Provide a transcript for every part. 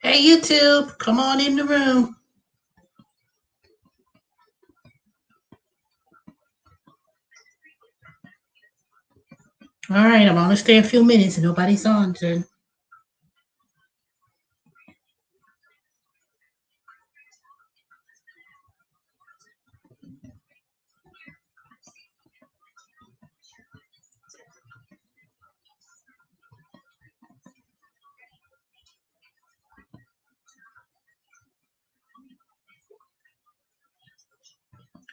Hey, YouTube, come on in the room. All right, I'm going to stay a few minutes and nobody's on, so.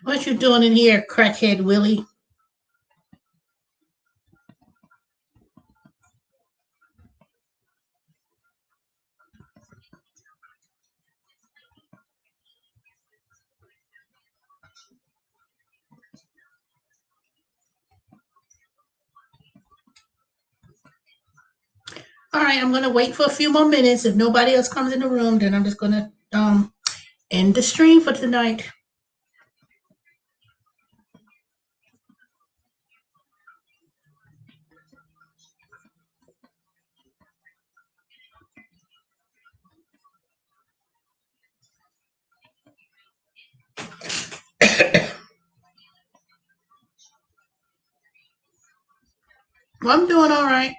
What you doing in here, crackhead Willie? All right, I'm going to wait for a few more minutes. If nobody else comes in the room, then I'm just going to end the stream for tonight. Well, I'm doing all right.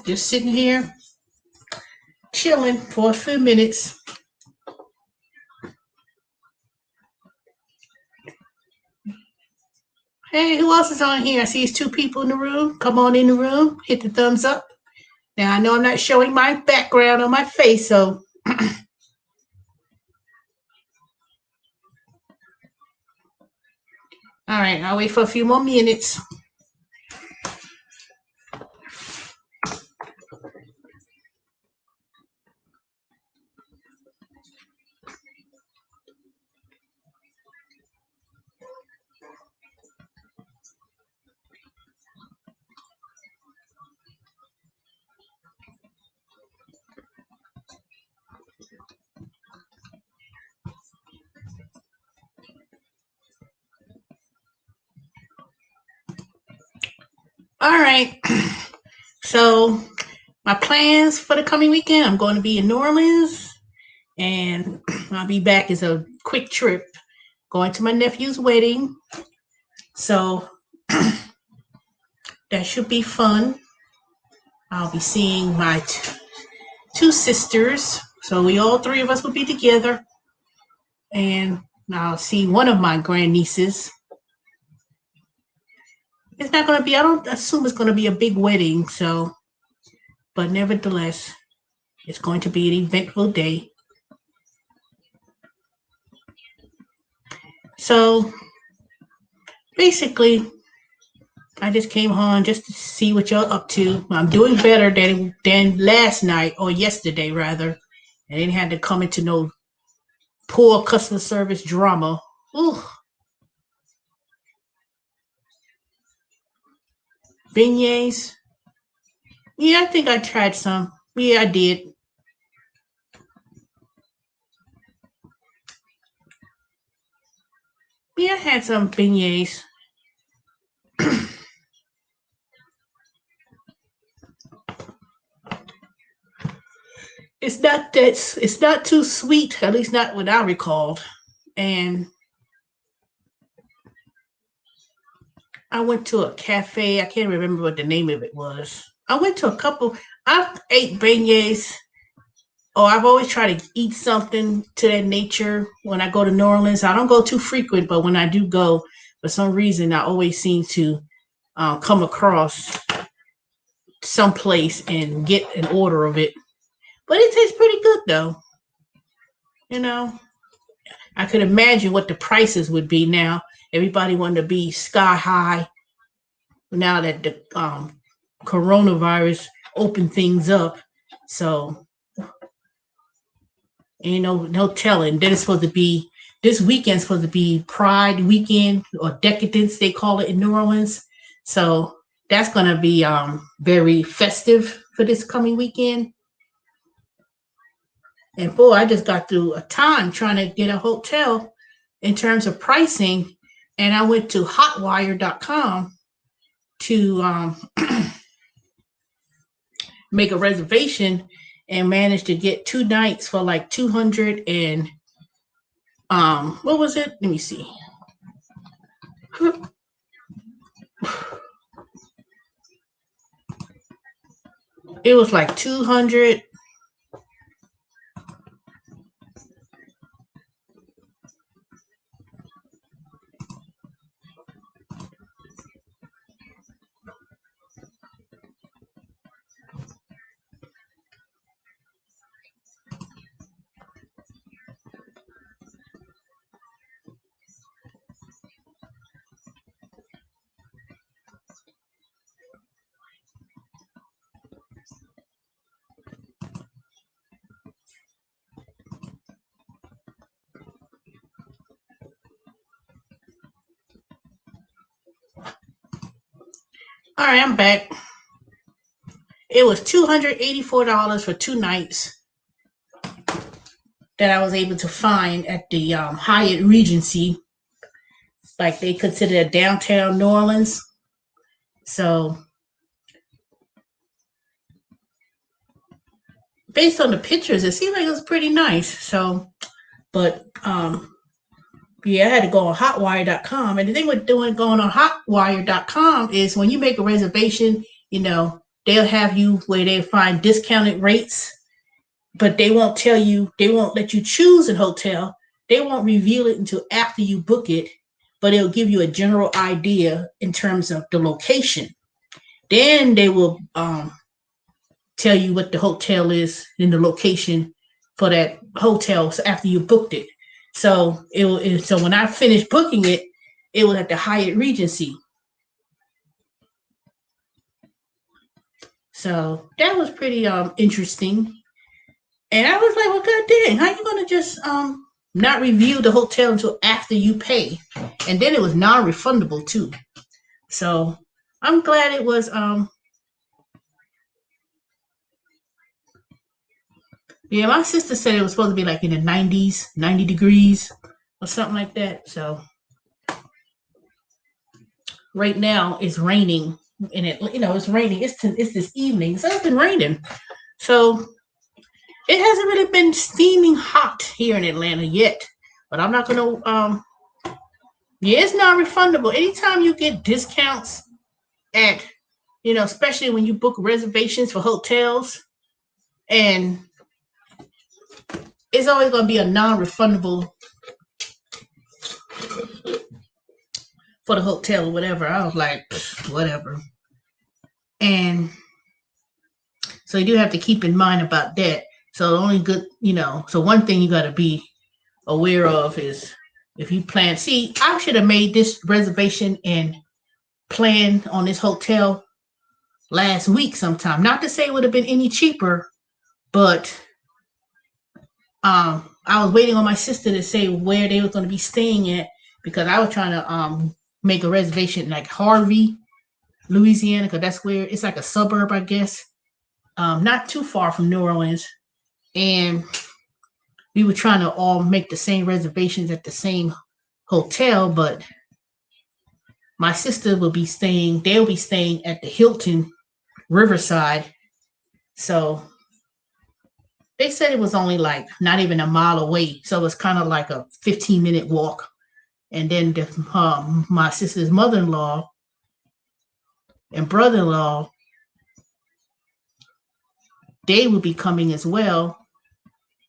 Just sitting here, chilling for a few minutes. Hey, who else is on here? I see it's two people in the room. Come on in the room. Hit the thumbs up. Now, I know I'm not showing my background on my face, so all right, I'll wait for a few more minutes. All right. So my plans for the coming weekend, I'm going to be in New Orleans, and I'll be back as a quick trip, going to my nephew's wedding. So that should be fun. I'll be seeing my two sisters. So all three of us will be together. And I'll see one of my grandnieces. It's not going to be, I don't assume it's going to be a big wedding. So, but nevertheless, it's going to be an eventful day. So basically, I just came home just to see what y'all up to. I'm doing better than last night, or yesterday rather. I didn't have to come into no poor customer service drama. Ooh. Beignets. Yeah, I think I tried some. Yeah, I did. Yeah, I had some beignets. It's not too sweet, at least not what I recalled. And I went to a cafe. I can't remember what the name of it was. I went to a couple. I've ate beignets. Oh, I've always tried to eat something to that nature when I go to New Orleans. I don't go too frequent, but when I do go, for some reason, I always seem to come across some place and get an order of it. But it tastes pretty good, though. You know, I could imagine what the prices would be now. Everybody wanted to be sky high now that the coronavirus opened things up. So ain't no telling. Then it's supposed to be this weekend's supposed to be Pride weekend or Decadence, they call it in New Orleans. So that's gonna be very festive for this coming weekend. And boy, I just got through a time trying to get a hotel in terms of pricing, and I went to hotwire.com to make a reservation, and managed to get 2 nights for like 200 and what was it? Let me see. It was like 200. All right, I'm back. It was $284 for 2 nights that I was able to find at the Hyatt Regency. Like they consider it downtown New Orleans. So based on the pictures, it seemed like it was pretty nice. So, but yeah, I had to go on hotwire.com. And the thing with going on hotwire.com is when you make a reservation, they'll have you where they find discounted rates, but they won't let you choose a hotel. They won't reveal it until after you book it, but it'll give you a general idea in terms of the location. Then they will tell you what the hotel is in the location for that hotel after you booked it. So so when I finished booking it, it was at the Hyatt Regency. So that was pretty interesting. And I was like, well, god dang, how you gonna just not review the hotel until after you pay? And then it was non-refundable too. So I'm glad it was yeah, my sister said it was supposed to be like in the 90s, 90 degrees or something like that. So right now it's raining and it's raining. It's this evening. So it's been raining. So it hasn't really been steaming hot here in Atlanta yet. But I'm not gonna yeah, it's non-refundable. Anytime you get discounts at, especially when you book reservations for hotels, and it's always going to be a non-refundable for the hotel or whatever. I was like, whatever. And so you do have to keep in mind about that. So the only good, so one thing you got to be aware of is if you plan, see, I should have made this reservation and planned on this hotel last week sometime. Not to say it would have been any cheaper, but I was waiting on my sister to say where they were going to be staying at because I was trying to make a reservation like Harvey, Louisiana, because that's where it's like a suburb, I guess, not too far from New Orleans. And we were trying to all make the same reservations at the same hotel, but my sister they'll be staying at the Hilton Riverside. So they said it was only like not even a mile away. So it was kind of like a 15-minute walk. And then my sister's mother-in-law and brother-in-law, they would be coming as well.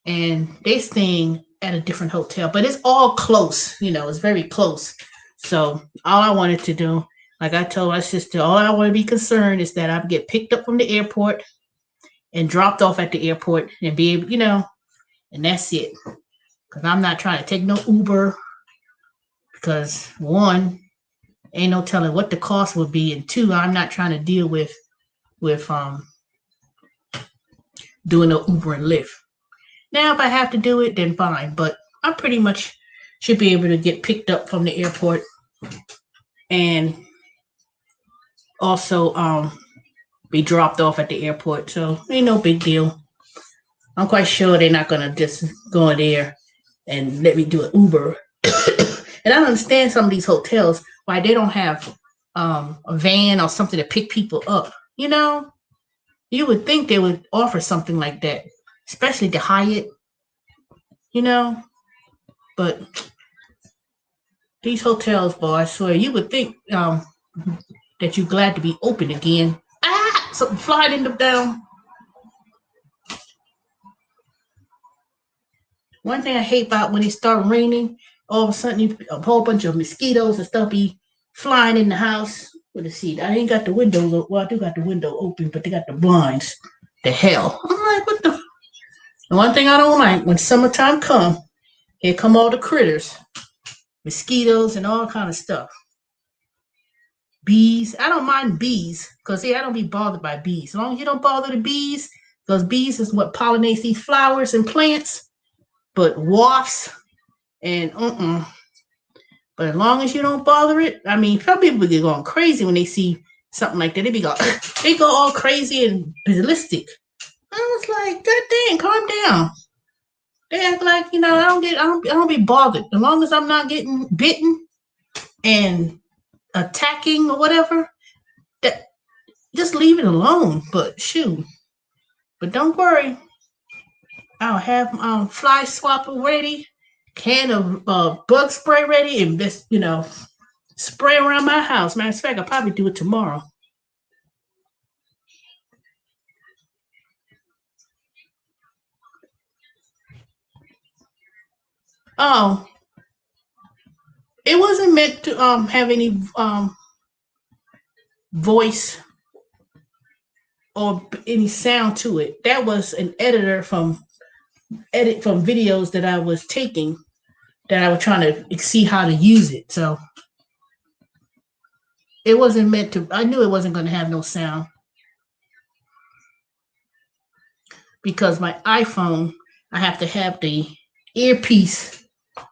And they're staying at a different hotel. But it's all close, it's very close. So all I wanted to do, like I told my sister, all I want to be concerned is that I get picked up from the airport and dropped off at the airport and be able, and that's it. Because I'm not trying to take no Uber because one, ain't no telling what the cost would be, and two, I'm not trying to deal with doing no Uber and Lyft. Now, if I have to do it, then fine. But I pretty much should be able to get picked up from the airport and also be dropped off at the airport. So ain't no big deal. I'm quite sure they're not gonna just go in there and let me do an Uber. And I don't understand some of these hotels why they don't have a van or something to pick people up. You would think they would offer something like that, especially the Hyatt, you know. But these hotels, boy, I swear, you would think that you're glad to be open again. Ah, something flying in the down. One thing I hate about when it start raining, all of a sudden a whole bunch of mosquitoes and stuff be flying in the house. Let's see, I ain't got the windows. Well, I do got the window open, but they got the blinds. The hell! I'm like, what the? And one thing I don't like when summertime come, here come all the critters, mosquitoes and all kind of stuff. Bees. I don't mind bees because I don't be bothered by bees. As long as you don't bother the bees, because bees is what pollinates these flowers and plants. But wasps and But as long as you don't bother it, I mean, some people get going crazy when they see something like that. They go all crazy and ballistic. I was like, God dang, calm down. They act like, I don't be bothered. As long as I'm not getting bitten and attacking or whatever, that just leave it alone. But shoot. But don't worry. I'll have fly swapper ready, can of bug spray ready, and just spray around my house. Matter of fact, I'll probably do it tomorrow. Oh, it wasn't meant to have any voice or any sound to it. That was an editor from videos that I was taking that I was trying to see how to use it. So it wasn't meant to. I knew it wasn't going to have no sound because my iPhone, I have to have the earpiece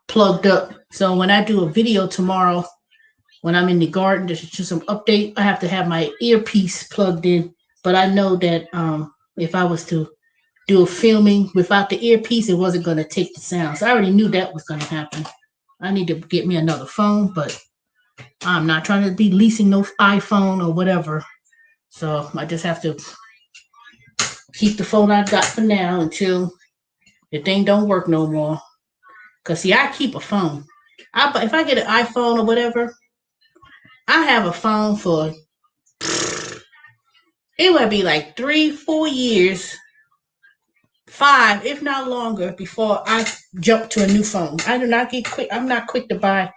plugged up. So when I do a video tomorrow, when I'm in the garden to some update, I have to have my earpiece plugged in. But I know that if I was to do a filming without the earpiece, it wasn't going to take the sound. So I already knew that was going to happen. I need to get me another phone, but I'm not trying to be leasing no iPhone or whatever. So I just have to keep the phone I got for now until the thing don't work no more. Because, see, I keep a phone. If I get an iPhone or whatever, I have a phone for, it would be like 3-4 years, 5, if not longer, before I jump to a new phone. I do not get quick. I'm not quick to buy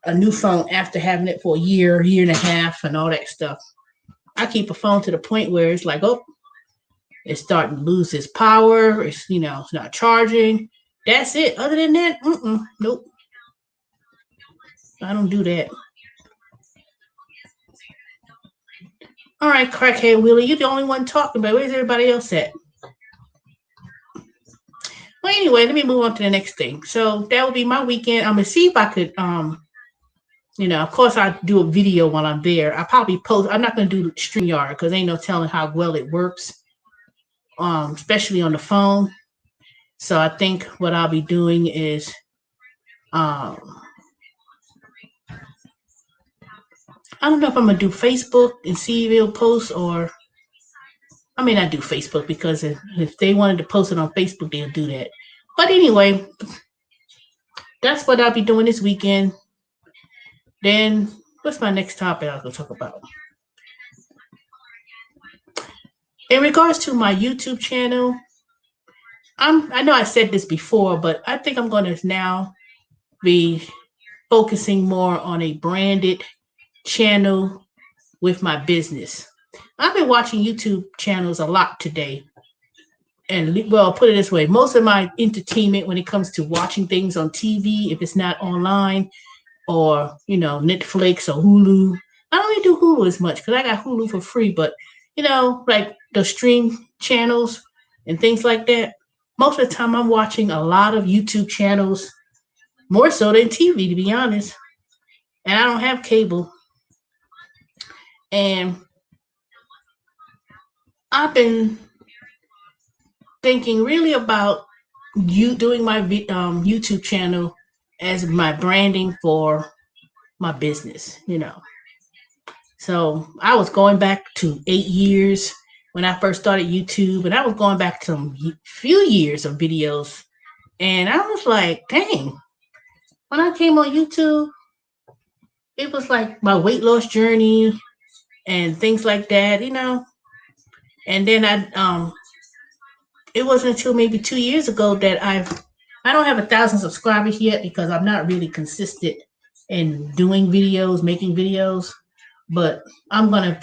a new phone after having it for a year and a half, and all that stuff. I keep a phone to the point where it's like, oh, it's starting to lose its power. It's it's not charging. That's it. Other than that, nope. I don't do that. All right, crackhead Willie, you're the only one talking, but where's everybody else at? Well, anyway, let me move on to the next thing. So that will be my weekend. I'm gonna see if I could, of course, I do a video while I'm there. I probably post. I'm not gonna do StreamYard because ain't no telling how well it works, especially on the phone. So I think what I'll be doing is, I don't know if I'm gonna do Facebook and see if it'll post, or I may not do Facebook because if they wanted to post it on Facebook, they'll do that. But anyway, that's what I'll be doing this weekend. Then what's my next topic I'm gonna talk about? In regards to my YouTube channel, I know I said this before, but I think I'm going to now be focusing more on a branded channel with my business. I've been watching YouTube channels a lot today. And well, put it this way, most of my entertainment when it comes to watching things on TV, if it's not online or, Netflix or Hulu, I don't really do Hulu as much because I got Hulu for free, but, like the stream channels and things like that, most of the time I'm watching a lot of YouTube channels, more so than TV, to be honest. And I don't have cable. And I've been thinking really about doing my YouTube channel as my branding for my business, So I was going back to 8 years when I first started YouTube, and I was going back to a few years of videos, and I was like, dang, when I came on YouTube, it was like my weight loss journey and things like that, And then it wasn't until maybe 2 years ago that I don't have 1,000 subscribers yet because I'm not really consistent in doing videos, making videos. But I'm gonna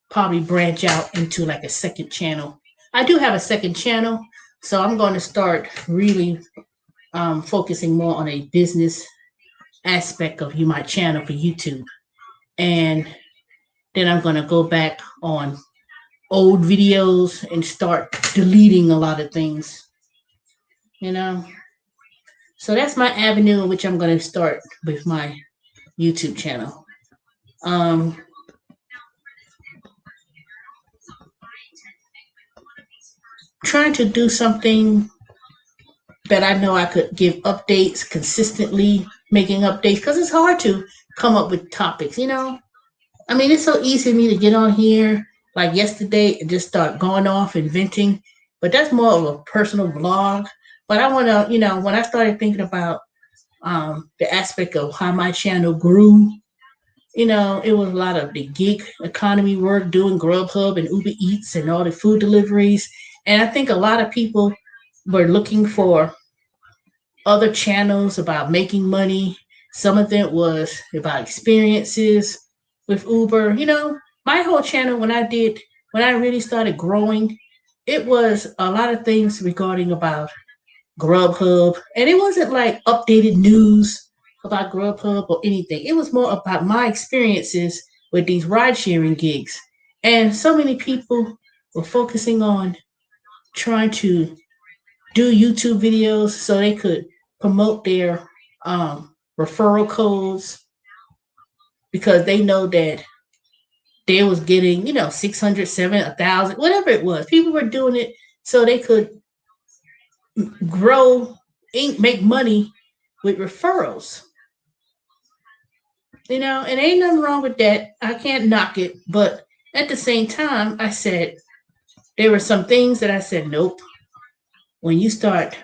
probably branch out into like a second channel. I do have a second channel, so I'm going to start really focusing more on a business aspect of my channel for YouTube, and then I'm going to go back on old videos and start deleting a lot of things, you know. So that's my avenue in which I'm going to start with my YouTube channel. Um, Trying to do something that I know I could give updates consistently, making updates, because it's hard to come up with topics, I mean, it's so easy for me to get on here like yesterday and just start going off and venting, but that's more of a personal blog. But I want to, when I started thinking about the aspect of how my channel grew, it was a lot of the gig economy work, doing Grubhub and Uber Eats and all the food deliveries. And I think a lot of people were looking for other channels about making money. Some of it was about experiences with Uber. My whole channel when I really started growing, it was a lot of things regarding about Grubhub, and it wasn't like updated news about Grubhub or anything. It was more about my experiences with these ride sharing gigs. And so many people were focusing on trying to do YouTube videos so they could promote their referral codes because they know that they was getting, 600, 700, 1,000, whatever it was. People were doing it so they could grow, make money with referrals. And ain't nothing wrong with that. I can't knock it. But at the same time, I said, there were some things that I said, nope. When you start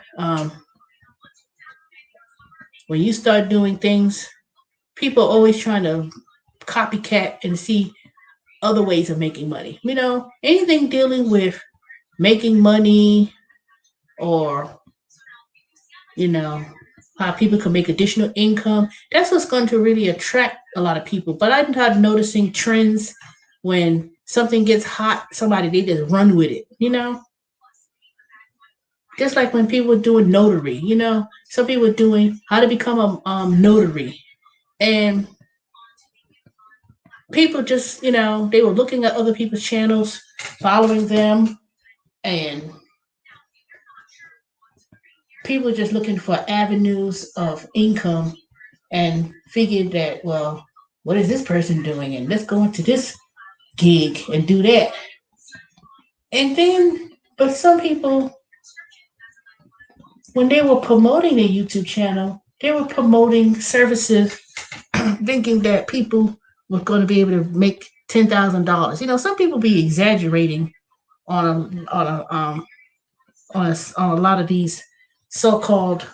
doing things, people are always trying to copycat and see other ways of making money. Anything dealing with making money or, how people can make additional income, that's what's going to really attract a lot of people. But I'm not noticing trends when something gets hot, they just run with it, Just like when people were doing notary, some people were doing how to become a notary. And people just, they were looking at other people's channels, following them, and people are just looking for avenues of income and figured that, well, what is this person doing? And let's go into this gig and do that. And then, but some people, when they were promoting their YouTube channel, they were promoting services thinking that people were going to be able to make $10,000. Some people be exaggerating on a lot of these so-called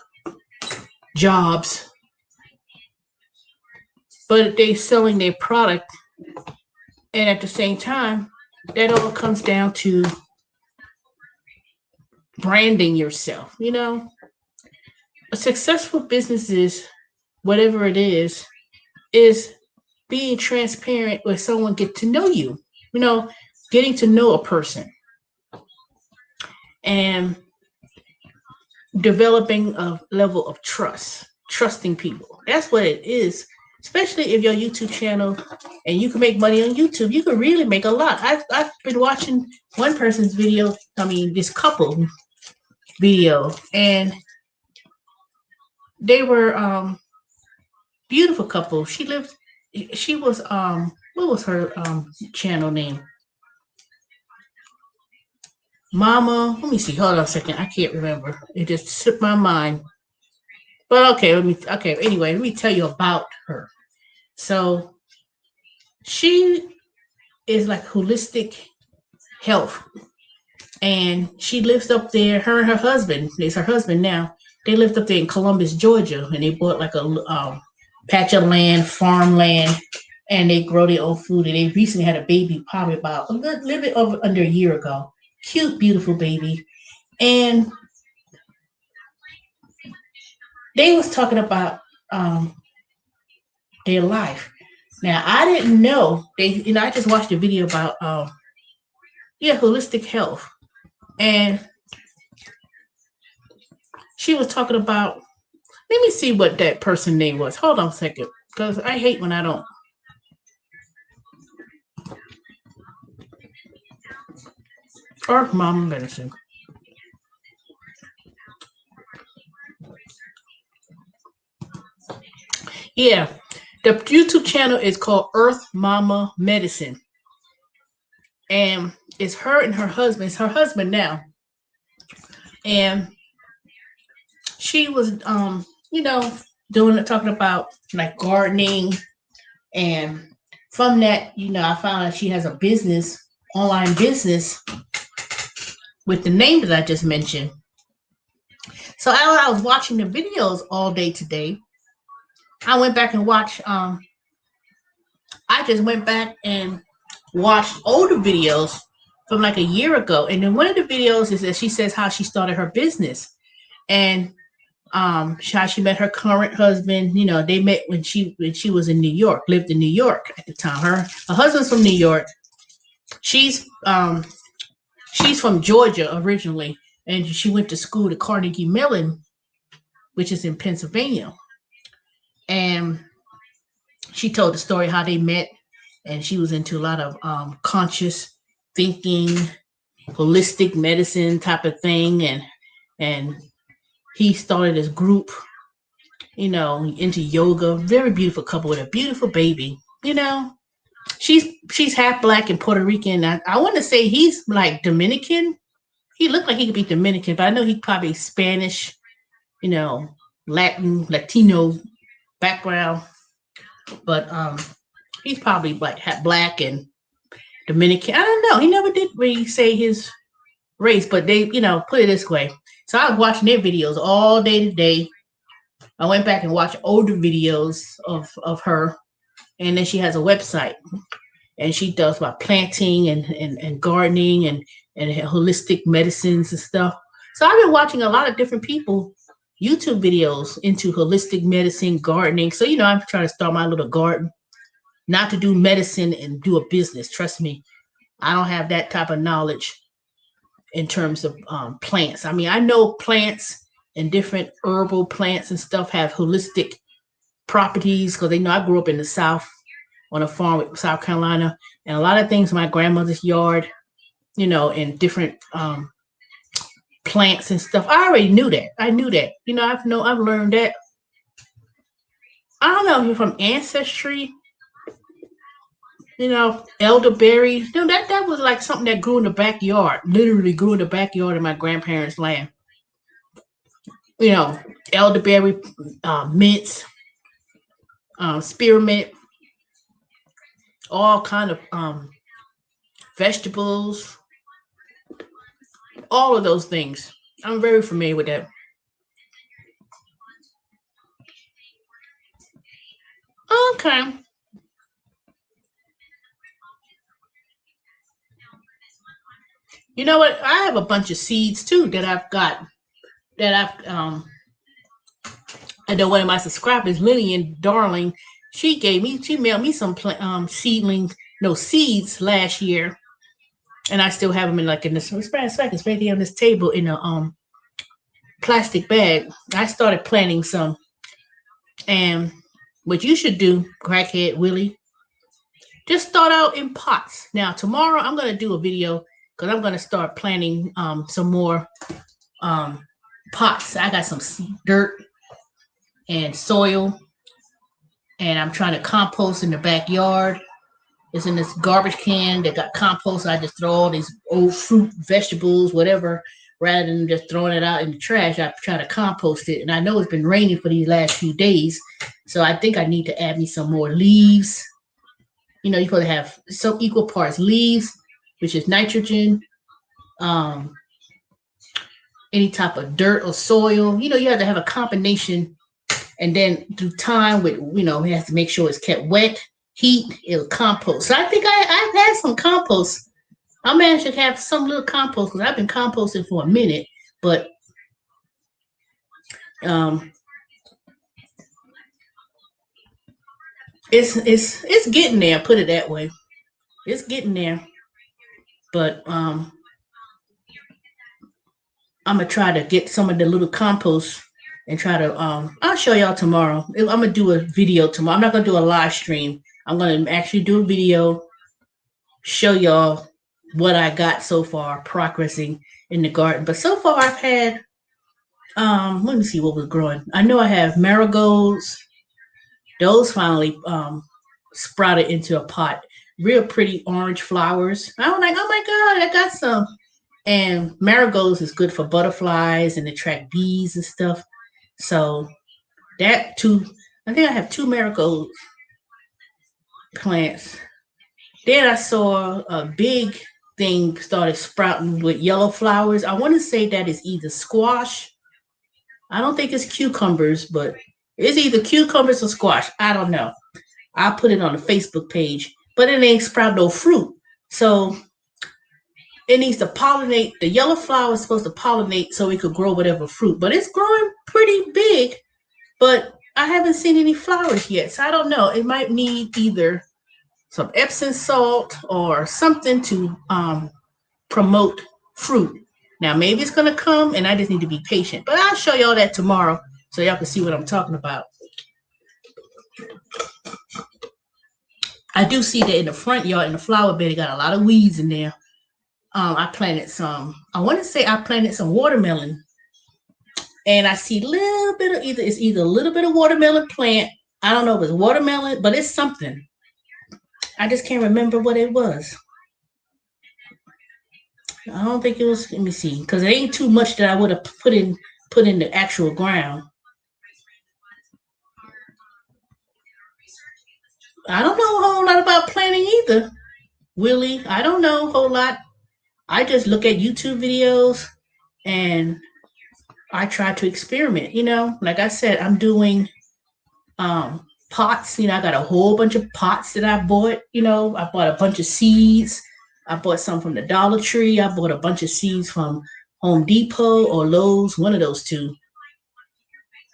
jobs, but they selling their product, and at the same time, that all comes down to branding yourself. A successful businesses, whatever it is being transparent with someone get to know you. Getting to know a person and developing a level of trusting people. That's what it is. Especially if your YouTube channel and you can make money on YouTube, you can really make a lot. I've been watching one person's video. This couple video, and they were beautiful couple. She was what was her channel name? Mama, let me see. Hold on a second. I can't remember. It just slipped my mind. But okay, anyway, let me tell you about her. So she is like holistic health. And she lives up there. Her and her husband, it's her husband now. They lived up there in Columbus, Georgia, and they bought like a patch of land, farmland, and they grow their own food. And they recently had a baby, probably about a little bit over under a year ago. Cute, beautiful baby. And they was talking about their life. Now I didn't know I just watched a video about holistic health, and she was talking about. Let me see what that person name was. Hold on a second, because I hate when I don't. Earth Mama Medicine. Yeah, the YouTube channel is called Earth Mama Medicine, and it's her and her husband. It's her husband now, and she was talking about like gardening, and from that, I found out she has a business, online business, with the name that I just mentioned. So I was watching the videos all day today. I went back and watched. I just went back and watched older videos from like a year ago, and then one of the videos is that she says how she started her business, and how she met her current husband. They met when she was in New York, lived in New York at the time. Her husband's from New York. She's from Georgia originally, and she went to school at Carnegie Mellon, which is in Pennsylvania. And she told the story how they met, and she was into a lot of conscious thinking, holistic medicine type of thing, and he started this group, into yoga. Very beautiful couple with a beautiful baby. She's half black and Puerto Rican. I want to say he's like Dominican. He looked like he could be Dominican, but I know he's probably Spanish, Latino background. But he's probably like black and Dominican. I don't know. He never did really say his race, but they, put it this way. So I was watching their videos all day today. I went back and watched older videos of her, and then she has a website, and she does about planting and gardening and holistic medicines and stuff. So I've been watching a lot of different people YouTube videos into holistic medicine, gardening. So I'm trying to start my little garden, not to do medicine and do a business. Trust me, I don't have that type of knowledge in terms of plants. I mean, I know plants and different herbal plants and stuff have holistic properties, because I grew up in the South on a farm in South Carolina, and a lot of things in my grandmother's yard, and different plants and stuff. I already knew that. I knew that. I've learned that. I don't know if you're from ancestry, elderberry. That was like something that grew in the backyard, literally grew in the backyard of my grandparents' land. Elderberry, mints, spearmint, all kind of vegetables, all of those things. I'm very familiar with that. Okay. You know what? I have a bunch of seeds too that I've got, that I've I know one of my subscribers, Lillian Darling, she mailed me some seeds last year, and I still have them in this. It's right here on this table in a plastic bag. I started planting some, and what you should do, crackhead Willie, just start out in pots. Now tomorrow I'm gonna do a video, because I'm gonna start planting some more pots. I got some dirt and soil, and I'm trying to compost in the backyard. It's in this garbage can that got compost. I just throw all these old fruit, vegetables, whatever, rather than just throwing it out in the trash. I try to compost it, and I know it's been raining for these last few days, so I think I need to add me some more leaves You know, you're supposed to have some equal parts leaves, which is nitrogen, um, any type of dirt or soil. You know, you have to have a combination, and then through time, with you have to make sure it's kept wet, heat, it'll compost. So I think I've had some compost. I managed to have some little compost because I've been composting for a minute, but um, it's getting there. Put it that way. It's getting there, but I'm gonna try to get some of the little compost and try to I'll show y'all tomorrow. I'm gonna do a video tomorrow. I'm not gonna do a live stream. I'm gonna actually do a video, show y'all what I got so far progressing in the garden. But so far I've had let me see what was growing. I know I have marigolds. Those finally sprouted into a pot. Real pretty orange flowers. I was like, oh my God, I got some. And marigolds is good for butterflies and attract bees and stuff. So that too, I think I have 2 marigold plants. Then I saw a big thing started sprouting with yellow flowers. I want to say that is either squash. I don't think it's cucumbers, but it's either cucumbers or squash. I don't know. I'll put it on the Facebook page, but it ain't sprout no fruit. So it needs to pollinate. The yellow flower is supposed to pollinate so it could grow whatever fruit, but it's growing pretty big, but I haven't seen any flowers yet. So I don't know. It might need either some Epsom salt or something to promote fruit. Now, maybe it's going to come and I just need to be patient, but I'll show y'all that tomorrow so y'all can see what I'm talking about. I do see that in the front yard, in the flower bed, it got a lot of weeds in there. I planted some, I want to say I planted some watermelon. And I see a little bit of it's either a little bit of watermelon plant. I don't know if it's watermelon, but it's something. I just can't remember what it was. I don't think it was, let me see, because it ain't too much that I would have put in the actual ground. I don't know a whole lot about planting either, Willie. I don't know a whole lot. I just look at YouTube videos and I try to experiment, like I said, I'm doing pots. I got a whole bunch of pots that I bought. I bought a bunch of seeds. I bought some from the Dollar Tree. I bought a bunch of seeds from Home Depot or Lowe's, one of those two.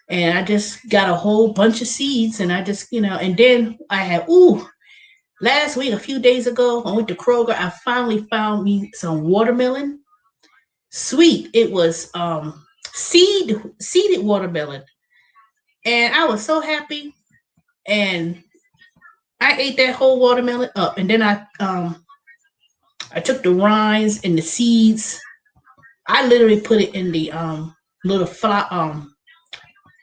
And I just got a whole bunch of seeds, and I just, and then I had, last week, a few days ago, I went to Kroger. I finally found me some watermelon. Sweet. It was seeded watermelon. And I was so happy. And I ate that whole watermelon up. And then I took the rinds and the seeds. I literally put it in the little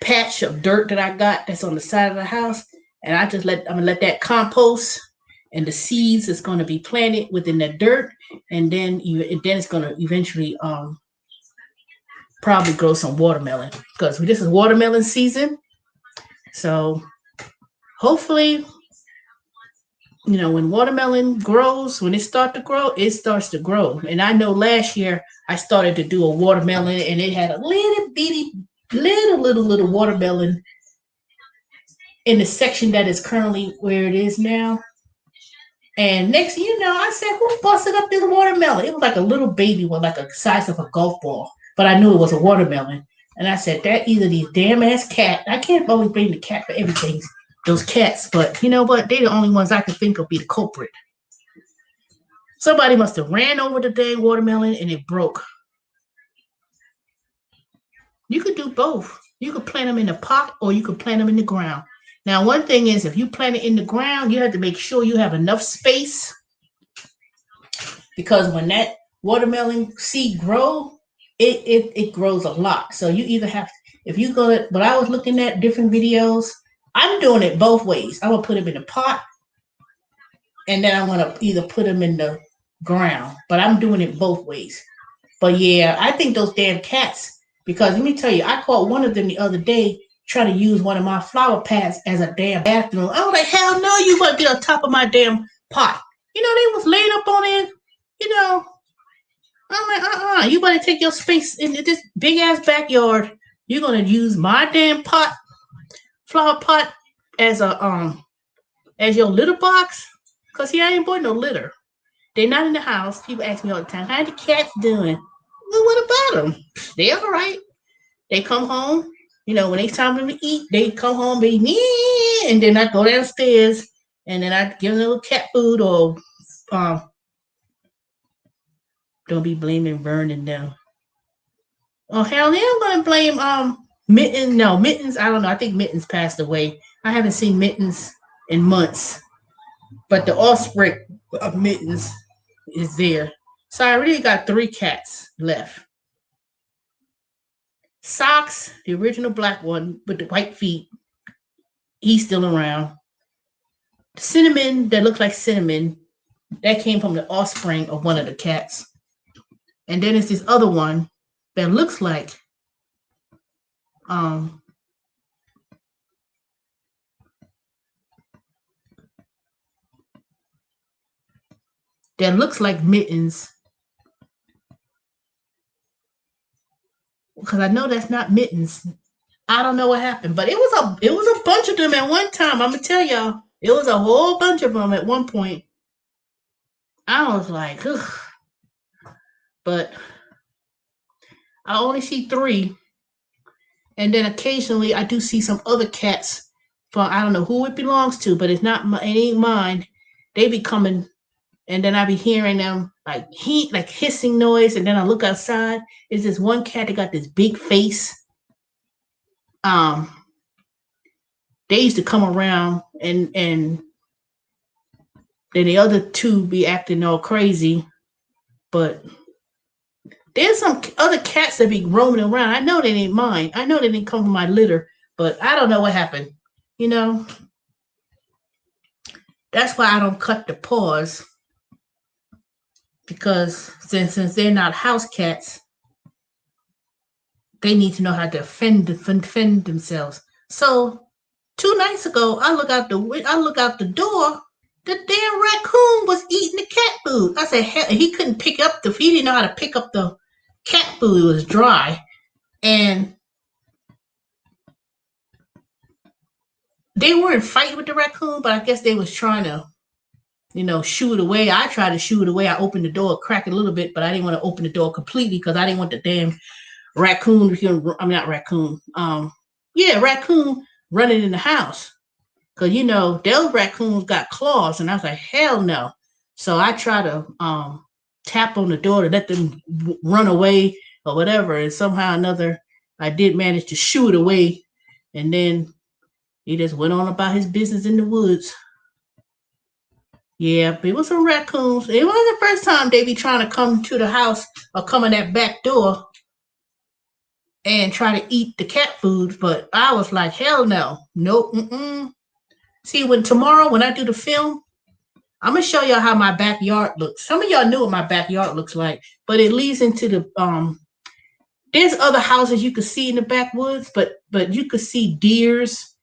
patch of dirt that I got that's on the side of the house. And I'm gonna let that compost, and the seeds is gonna be planted within the dirt, and then it's gonna eventually probably grow some watermelon, because this is watermelon season. So hopefully, when watermelon grows, when it starts to grow. And I know last year I started to do a watermelon, and it had a little bitty, little watermelon in the section that is currently where it is now. And next thing you know, I said, who busted up this watermelon? It was like a little baby one, like a size of a golf ball. But I knew it was a watermelon. And I said, that either these damn ass cat. I can't always blame the cat for everything. Those cats. But you know what? They're the only ones I could think of be the culprit. Somebody must have ran over the dang watermelon and it broke. You could do both. You could plant them in a pot or you could plant them in the ground. Now, one thing is, if you plant it in the ground, you have to make sure you have enough space, because when that watermelon seed grow, it grows a lot. So you either have, if you go, but I was looking at different videos. I'm doing it both ways. I'm gonna put them in a pot, and then I'm gonna either put them in the ground. But I'm doing it both ways. But yeah, I think those damn cats. Because let me tell you, I caught one of them the other day. try to use one of my flower pads as a damn bathroom. I was like, hell no, you wouldn't get on top of my damn pot. You know, they was laying up on it. You know, I'm like, you better take your space in this big ass backyard. You're gonna use my damn pot, flower pot, as a as your litter box? Cause here I ain't bought no litter. They're not in the house. People ask me all the time, how the cats doing? Well, what about them? They all right. They come home. You know, when it's time for them to eat, they come home, they and then I go downstairs and then I give them a little cat food or um don't be blaming Vernon now. Oh hell, yeah, I'm gonna blame Mittens. No, Mittens. I don't know. I think Mittens passed away. I haven't seen Mittens in months, but the offspring of Mittens is there. So I really got 3 cats left. Socks, the original black one with the white feet, he's still around. Cinnamon, that looks like cinnamon, that came from the offspring of one of the cats. And then it's this other one that looks like um that looks like Mittens. Because I know that's not Mittens. I don't know what happened, but it was a bunch of them at one time. I'm gonna tell y'all, it was a whole bunch of them at one point. I was like, ugh. But I only see 3, and then occasionally I do see some other cats. From I don't know who it belongs to, but it's not it ain't mine. They be coming, and then I be hearing them like heat, like hissing noise, and then I look outside. It's this one cat that got this big face. Um, they used to come around, and then the other 2 be acting all crazy. But there's some other cats that be roaming around. I know they ain't mine. I know they didn't come from my litter, but I don't know what happened. You know, that's why I don't cut the paws, because since they're not house cats, they need to know how to defend themselves. So 2 nights ago, I look out the door. The damn raccoon was eating the cat food. I said, hell, he couldn't pick up he didn't know how to pick up the cat food. It was dry, and they weren't fighting with the raccoon, but I guess they was trying to, shoo it away. I tried to shoo it away. I opened the door, crack it a little bit, but I didn't want to open the door completely because I didn't want the damn raccoon. I'm not raccoon. Raccoon running in the house. Cause those raccoons got claws, and I was like, hell no. So I try to tap on the door to let them run away or whatever, and somehow or another, I did manage to shoo it away, and then he just went on about his business in the woods. Yeah, it was some raccoons. It wasn't the first time they be trying to come to the house or come in that back door and try to eat the cat food, but I was like, hell no, nope. See, tomorrow when I do the film, I'm gonna show y'all how my backyard looks. Some of y'all know what my backyard looks like, but it leads into the there's other houses you could see in the backwoods, but you could see deers,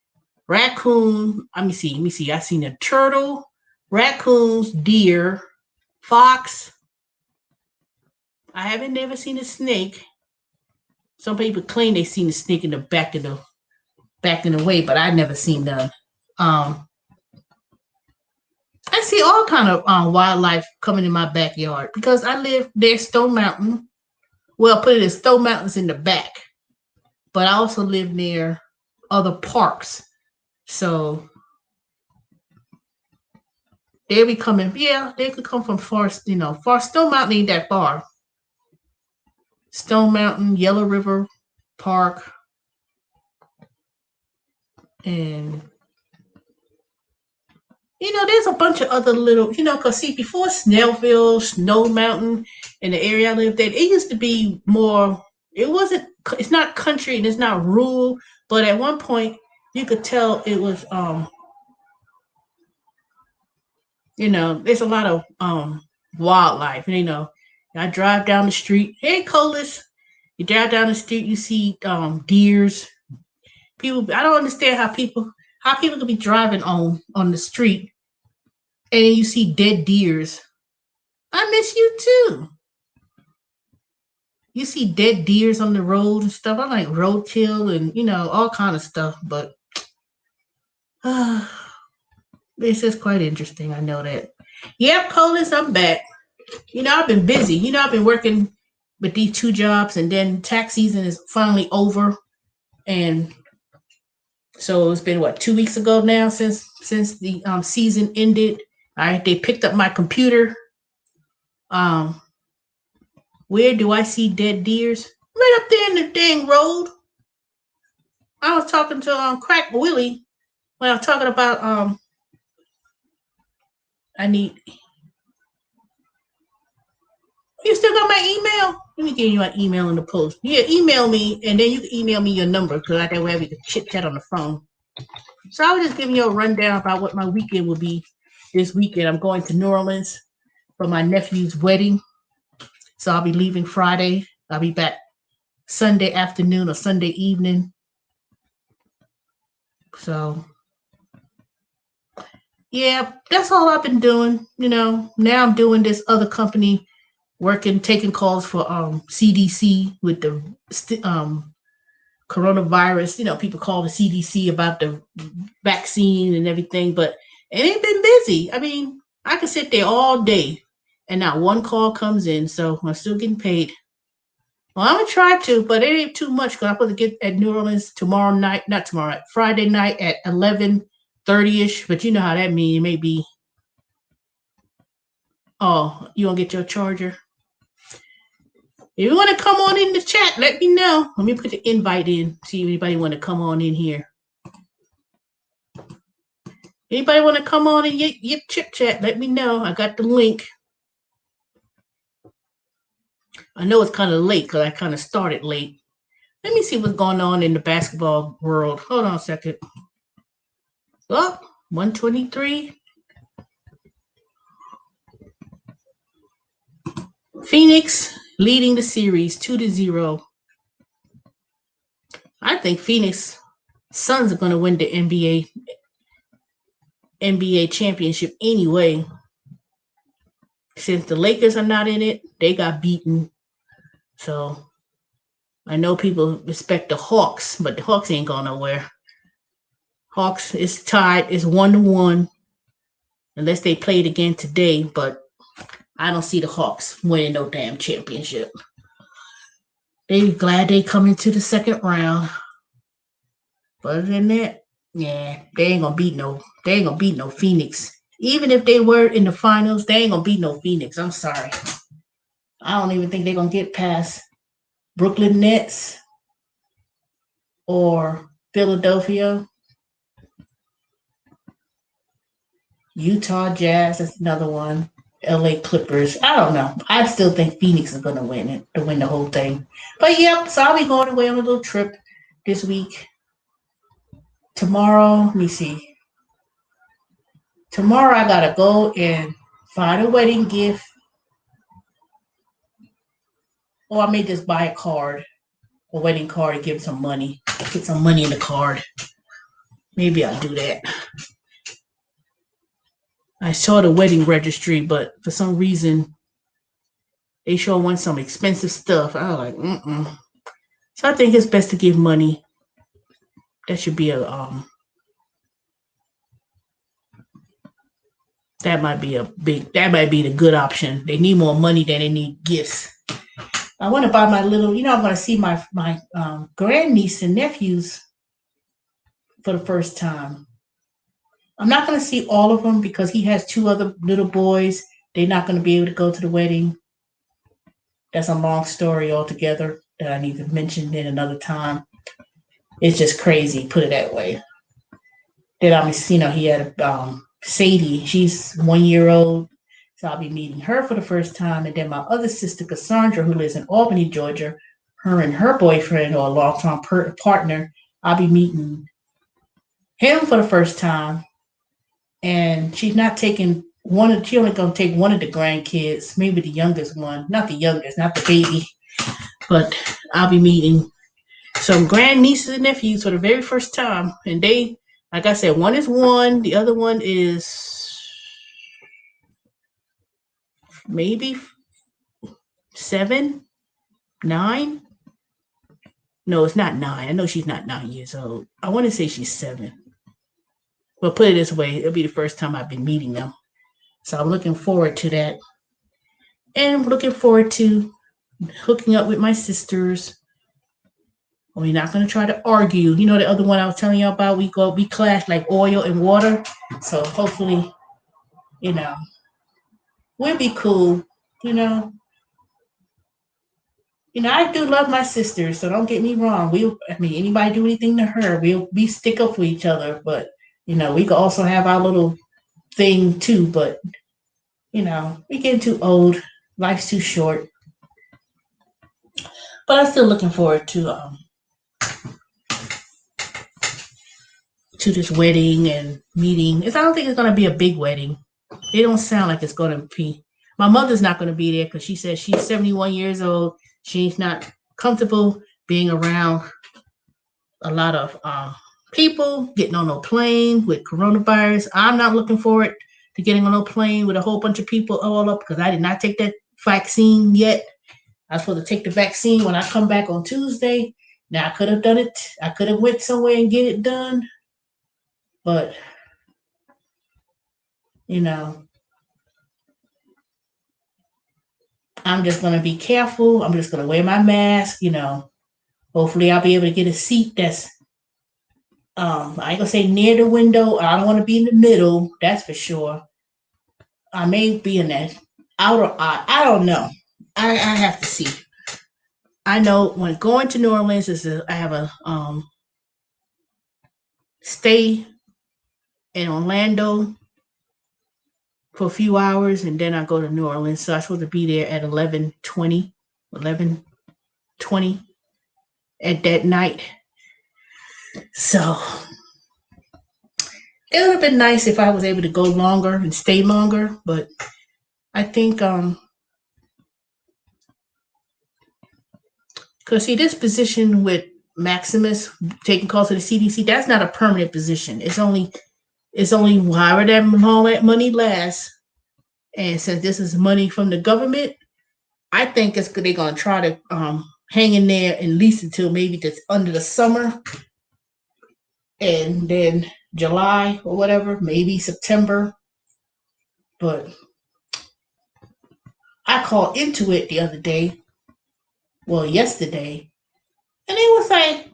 raccoon. Let me see. I seen a turtle, raccoons, deer, fox. I haven't never seen a snake. Some people claim they seen a snake in the back in the way, but I never seen none. I see all kind of wildlife coming in my backyard because I live near Stone Mountain. Well, put it as Stone Mountain's in the back, but I also live near other parks. So they be coming. Yeah, they could come from far. Far. Stone Mountain ain't that far. Stone Mountain, Yellow River Park, and there's a bunch of other little, because see, before Snellville, Snow Mountain, in the area I lived in, it used to be more, it's not country and it's not rural, but at one point you could tell it was, there's a lot of wildlife. I drive down the street. Hey, Colas. You drive down the street, you see deers. People, I don't understand how people could be driving on the street and then you see dead deers. I miss you too. You see dead deers on the road and stuff. I like roadkill and all kind of stuff, but uh, it's just quite interesting. I know that. Yep, Colas, I'm back. I've been busy. I've been working with these two jobs, and then tax season is finally over, and so it's been what 2 weeks ago now since the season ended. They picked up my computer. Um, where do I see dead deers? Right up there in the dang road. I was talking to Crack Willie when I was talking about I need. You still got my email? Let me give you my email in the post. Yeah, email me, and then you can email me your number because that way we can chit chat on the phone. So I was just giving you a rundown about what my weekend will be this weekend. I'm going to New Orleans for my nephew's wedding. So I'll be leaving Friday. I'll be back Sunday afternoon or Sunday evening. So yeah, that's all I've been doing. Now I'm doing this other company, working, taking calls for CDC with the coronavirus. People call the CDC about the vaccine and everything, but it ain't been busy. I mean, I could sit there all day and not one call comes in, so I'm still getting paid. Well, I'm gonna try to, but it ain't too much because I'm supposed to get at New Orleans tomorrow night, not tomorrow night, Friday night at 11:30ish. But you know how that means. It may be. Oh, you want to get your charger? If you want to come on in the chat, let me know. Let me put the invite in. See if anybody want to come on in here. Anybody want to come on and yip chit chat? Let me know. I got the link. I know it's kind of late because I kind of started late. Let me see what's going on in the basketball world. Hold on a second. Oh, 123. Phoenix leading the series 2-0. I think Phoenix Suns are going to win the NBA championship anyway. Since the Lakers are not in it, they got beaten. So I know people respect the Hawks, but the Hawks ain't going nowhere. Hawks is tied. It's 1-1 unless they played again today, but I don't see the Hawks winning no damn championship. They glad they come into the second round. But other than that, yeah, they ain't gonna beat no Phoenix. Even if they were in the finals, they ain't gonna beat no Phoenix. I'm sorry. I don't even think they're gonna get past Brooklyn Nets or Philadelphia. Utah Jazz, that's another one. LA Clippers. I don't know. I still think Phoenix is gonna win it, to win the whole thing. But yep, so I'll be going away on a little trip this week. Tomorrow, let me see. Tomorrow I gotta go and find a wedding gift. Or I may just buy a wedding card, and give some money. Get some money in the card. Maybe I'll do that. I saw the wedding registry, but for some reason they sure want some expensive stuff. I was like, So I think it's best to give money. That should be that might be the good option. They need more money than they need gifts. I want to buy my little, I'm going to see my grandniece and nephews for the first time. I'm not going to see all of them because he has two other little boys. They're not going to be able to go to the wedding. That's a long story altogether that I need to mention in another time. It's just crazy, put it that way. Then he had Sadie. She's 1 year old. So I'll be meeting her for the first time. And then my other sister, Cassandra, who lives in Albany, Georgia, her and her boyfriend or a long-term partner, I'll be meeting him for the first time. And she's not taking she only going to take one of the grandkids, maybe the youngest one. Not the youngest, not the baby. But I'll be meeting some grandnieces and nephews for the very first time. And they, like I said, one is 1, the other one is maybe 7, 9. No, it's not 9. I know she's not 9 years old. I want to say she's 7. But put it this way, it'll be the first time I've been meeting them. So I'm looking forward to that. And I'm looking forward to hooking up with my sisters. We're not going to try to argue. You know the other one I was telling you about? We clash like oil and water. So hopefully, you know, we'll be cool. You know, I do love my sisters, so don't get me wrong. Anybody do anything to her, we stick up for each other. But we could also have our little thing too. But we getting too old. Life's too short. But I'm still looking forward to this wedding and meeting. I don't think it's gonna be a big wedding. It don't sound like it's gonna be. My mother's not gonna be there because she says she's 71 years old. She's not comfortable being around a lot of people, getting on a plane with coronavirus. I'm not looking forward to getting on a plane with a whole bunch of people all up because I did not take that vaccine yet. I was supposed to take the vaccine when I come back on Tuesday. Now I could have done it. I could have went somewhere and get it done. But, I'm just going to be careful. I'm just going to wear my mask, Hopefully I'll be able to get a seat that's, I ain't going to say near the window. I don't want to be in the middle. That's for sure. I may be in that outer eye. I don't know. I have to see. I know when going to New Orleans, I have a stay in Orlando for a few hours, and then I go to New Orleans. So I'm supposed to be there at 11:20 at that night. So it would have been nice if I was able to go longer and stay longer, but I think because see, this position with Maximus taking calls to the CDC, that's not a permanent position. It's only however that all that money lasts. And since this is money from the government, I think they're gonna try to hang in there at least until maybe just under the summer, and then July or whatever, maybe September. But I called into it the other day, well, yesterday, and they was like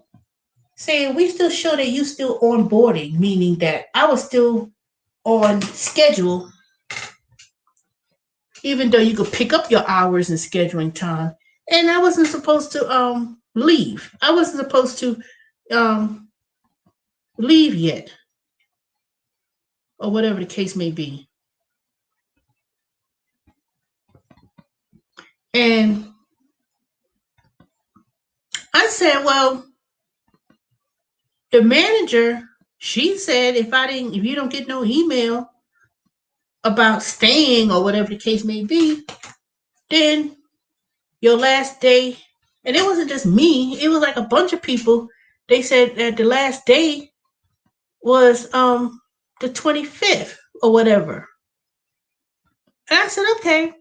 saying we still show that you still onboarding, meaning that I was still on schedule, even though you could pick up your hours and scheduling time. And I wasn't supposed to leave. I wasn't supposed to leave yet, or whatever the case may be. And I said, well, the manager, she said if you don't get no email about staying or whatever the case may be, then your last day, and it wasn't just me, it was like a bunch of people. They said that the last day was the 25th or whatever. And I said, okay.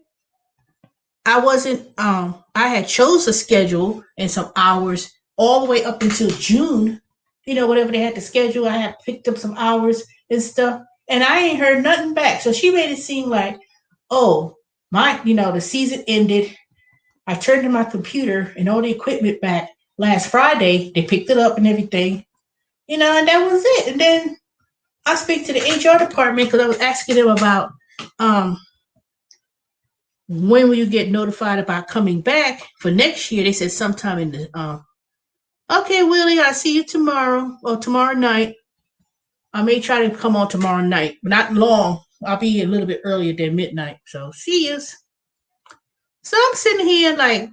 I wasn't I had chose a schedule and some hours all the way up until June. Whatever they had to schedule, I had picked up some hours and stuff. And I ain't heard nothing back. So she made it seem like, oh, the season ended. I turned in my computer and all the equipment back last Friday. They picked it up and everything, and that was it. And then I speak to the HR department because I was asking them about when will you get notified about coming back for next year. They said sometime in the okay, Willie, I'll see you tomorrow or tomorrow night. I may try to come on tomorrow night, but not long. I'll be a little bit earlier than midnight. So see yous. So I'm sitting here like,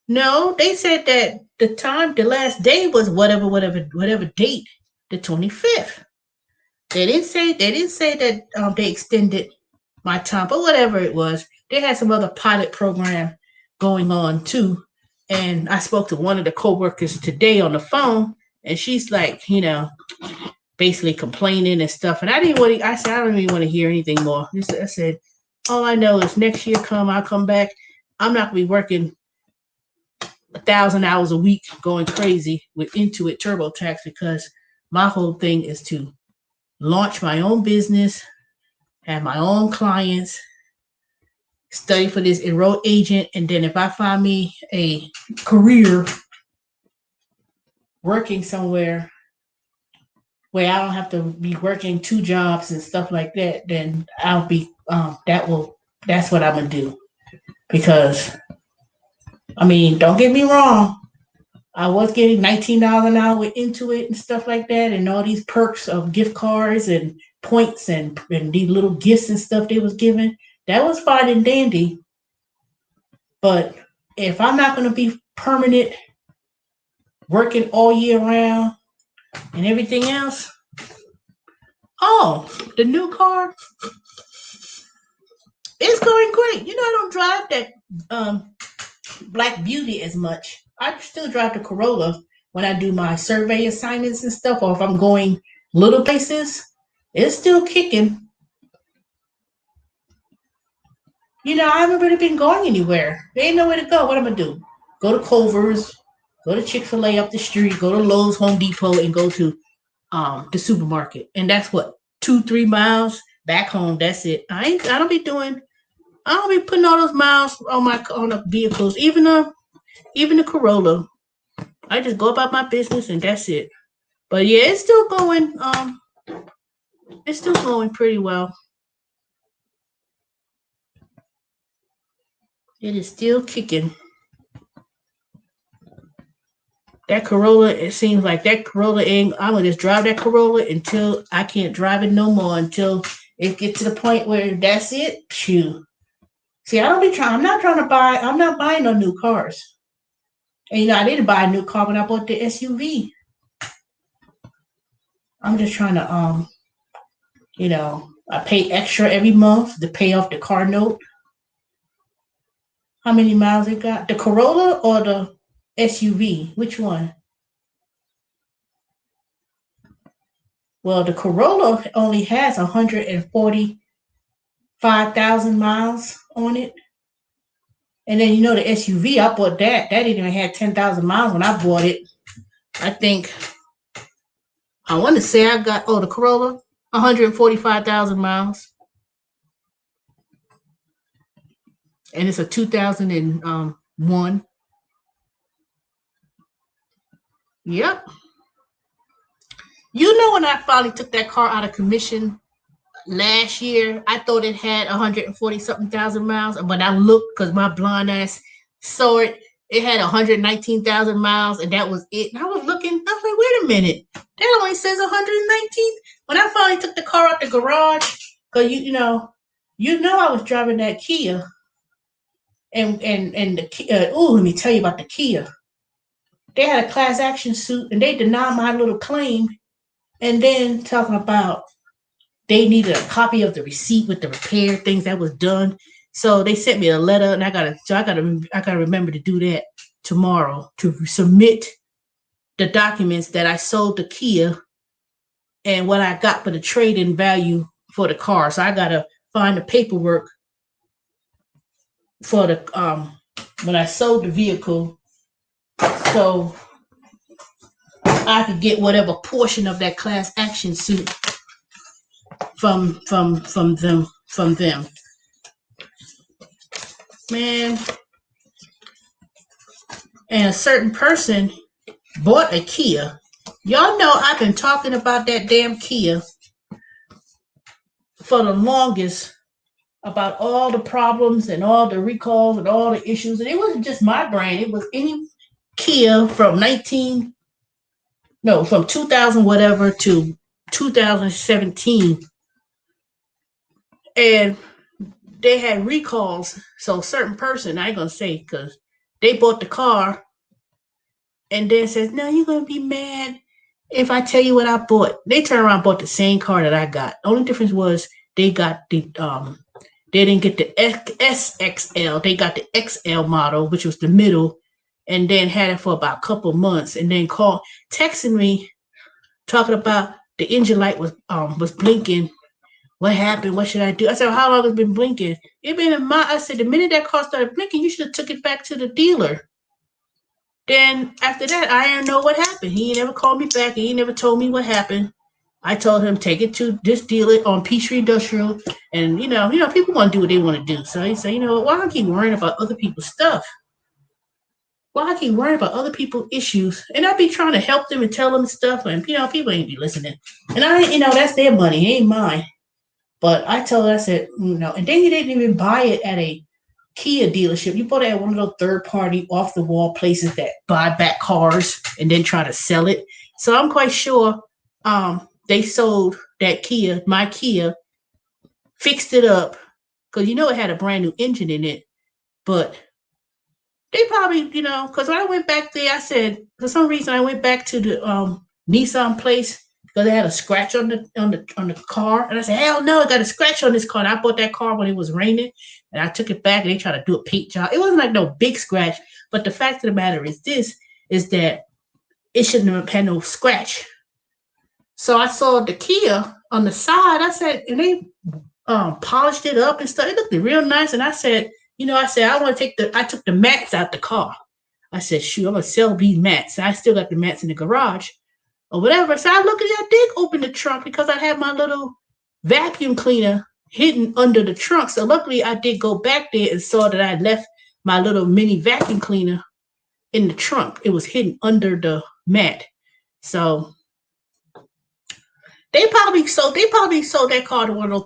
no, they said that the last day was whatever date, the 25th. They didn't say that they extended my time, but whatever it was, they had some other pilot program going on too, And I spoke to one of the coworkers today on the phone, and she's like, basically complaining and stuff. And I said, I don't even want to hear anything more. I said, all I know is next year I'll come back. I'm not gonna be working 1,000 hours a week going crazy with Intuit TurboTax, because my whole thing is to launch my own business, have my own clients, study for this enrolled agent, and then if I find me a career working somewhere where I don't have to be working 2 jobs and stuff like that, then I'll be that's what I'm gonna do. Because don't get me wrong, I was getting $19 an hour into it and stuff like that, and all these perks of gift cards and points and these little gifts and stuff they was giving. That was fine and dandy. But if I'm not going to be permanent, working all year round and everything else, the new car, it's going great. I don't drive that Black Beauty as much. I still drive the Corolla when I do my survey assignments and stuff, or if I'm going little places, it's still kicking. I haven't really been going anywhere. There ain't nowhere to go. What am I gonna do? Go to Culver's, go to Chick-fil-A up the street, go to Lowe's, Home Depot, and go to the supermarket. And that's what, 2-3 miles back home. That's it. I don't be putting all those miles on the vehicles, even the Corolla. I just go about my business and that's it. But yeah, it's still going. It's still going pretty well. It is still kicking. That Corolla, it seems like that Corolla I'm gonna just drive that Corolla until I can't drive it no more, until it gets to the point where that's it. Phew. See, I'm not buying no new cars. And I didn't buy a new car when I bought the SUV. I'm just trying to I pay extra every month to pay off the car note. How many miles it got? The Corolla or the SUV? Which one? Well, the Corolla only has 145,000 miles on it. And then the SUV, I bought that. That didn't even have 10,000 miles when I bought it. I want to say I got, the Corolla, 145,000 miles. And it's a 2001. Yep. When I finally took that car out of commission last year, I thought it had 140 something thousand miles, but I looked because my blind ass saw it. It had 119,000 miles, and that was it. And I was looking, I was like, wait a minute, that only says 119. When I finally took the car out the garage, because I was driving that Kia, and the Kia. Let me tell you about the Kia. They had a class action suit, and they denied my little claim, and then talking about they needed a copy of the receipt with the repair things that was done. So they sent me a letter, and I gotta remember to do that tomorrow, to submit the documents that I sold the Kia and what I got for the trade-in value for the car. So I gotta find the paperwork for the when I sold the vehicle, so I could get whatever portion of that class action suit from them. Man. And a certain person bought a Kia. Y'all know I've been talking about that damn Kia for the longest, about all the problems and all the recalls and all the issues. And it wasn't just my brand. It was any Kia from 2000 whatever to 2017. And they had recalls. So a certain person, I ain't going to say, because they bought the car and then says, no, you're going to be mad if I tell you what I bought. They turned around and bought the same car that I got. The only difference was they got the, they didn't get the SXL. They got the XL model, which was the middle. and then had it for about a couple months, and then texting me talking about the engine light was blinking. What happened? What should I do? I said, how long has it been blinking? It been a month. I said, the minute that car started blinking, you should have took it back to the dealer. Then after that, I didn't know what happened. He never called me back. He never told me what happened. I told him take it to this dealer on Peachtree Industrial, and people want to do what they want to do. So he said, why do I keep worrying about other people's stuff? Why I keep worrying about other people's issues? And I be trying to help them and tell them stuff, and people ain't be listening. And that's their money, it ain't mine. But I told her, I said, and then you didn't even buy it at a Kia dealership. You bought it at one of those third party off the wall places that buy back cars and then try to sell it. So I'm quite sure they sold that Kia, my Kia, fixed it up because it had a brand new engine in it. But they probably, because when I went back there, I said for some reason I went back to the Nissan place because they had a scratch on the car, and I said, hell no, I got a scratch on this car. And I bought that car when it was raining, and I took it back, and they tried to do a paint job. It wasn't like no big scratch, but the fact of the matter is that it shouldn't have had no scratch. So I saw the Kia on the side. I said, and they polished it up and stuff. It looked real nice, and I said, I took the mats out the car. I said, shoot, I'm gonna sell these mats. I still got the mats in the garage or whatever. So I did open the trunk because I had my little vacuum cleaner hidden under the trunk. So luckily I did go back there and saw that I left my little mini vacuum cleaner in the trunk. It was hidden under the mat. So they probably sold that car to one of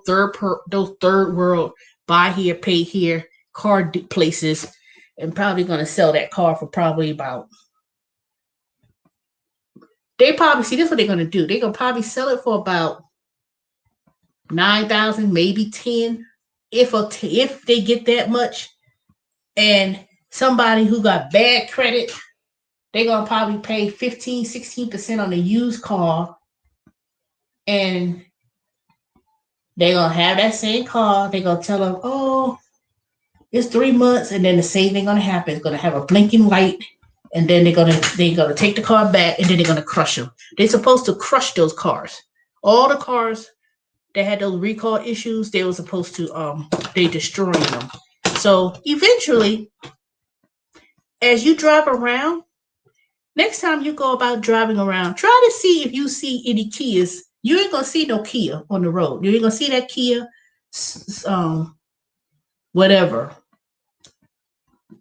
those third world buy here, pay here car places, and probably going to sell that car for probably about. They probably see this is what they're going to do. They're going to probably sell it for about 9,000, maybe 10, if they get that much. And somebody who got bad credit, they're going to probably pay 15-16% on the used car, and they're going to have that same car. They're going to tell them, oh, it's 3 months, and then the same thing going to happen. It's going to have a blinking light, and then they're gonna take the car back, and then they're going to crush them. They're supposed to crush those cars. All the cars that had those recall issues, they were supposed to they destroying them. So eventually, as you drive around, next time you go about driving around, try to see if you see any Kias. You ain't gonna see no Kia on the road. You ain't gonna see that Kia, whatever.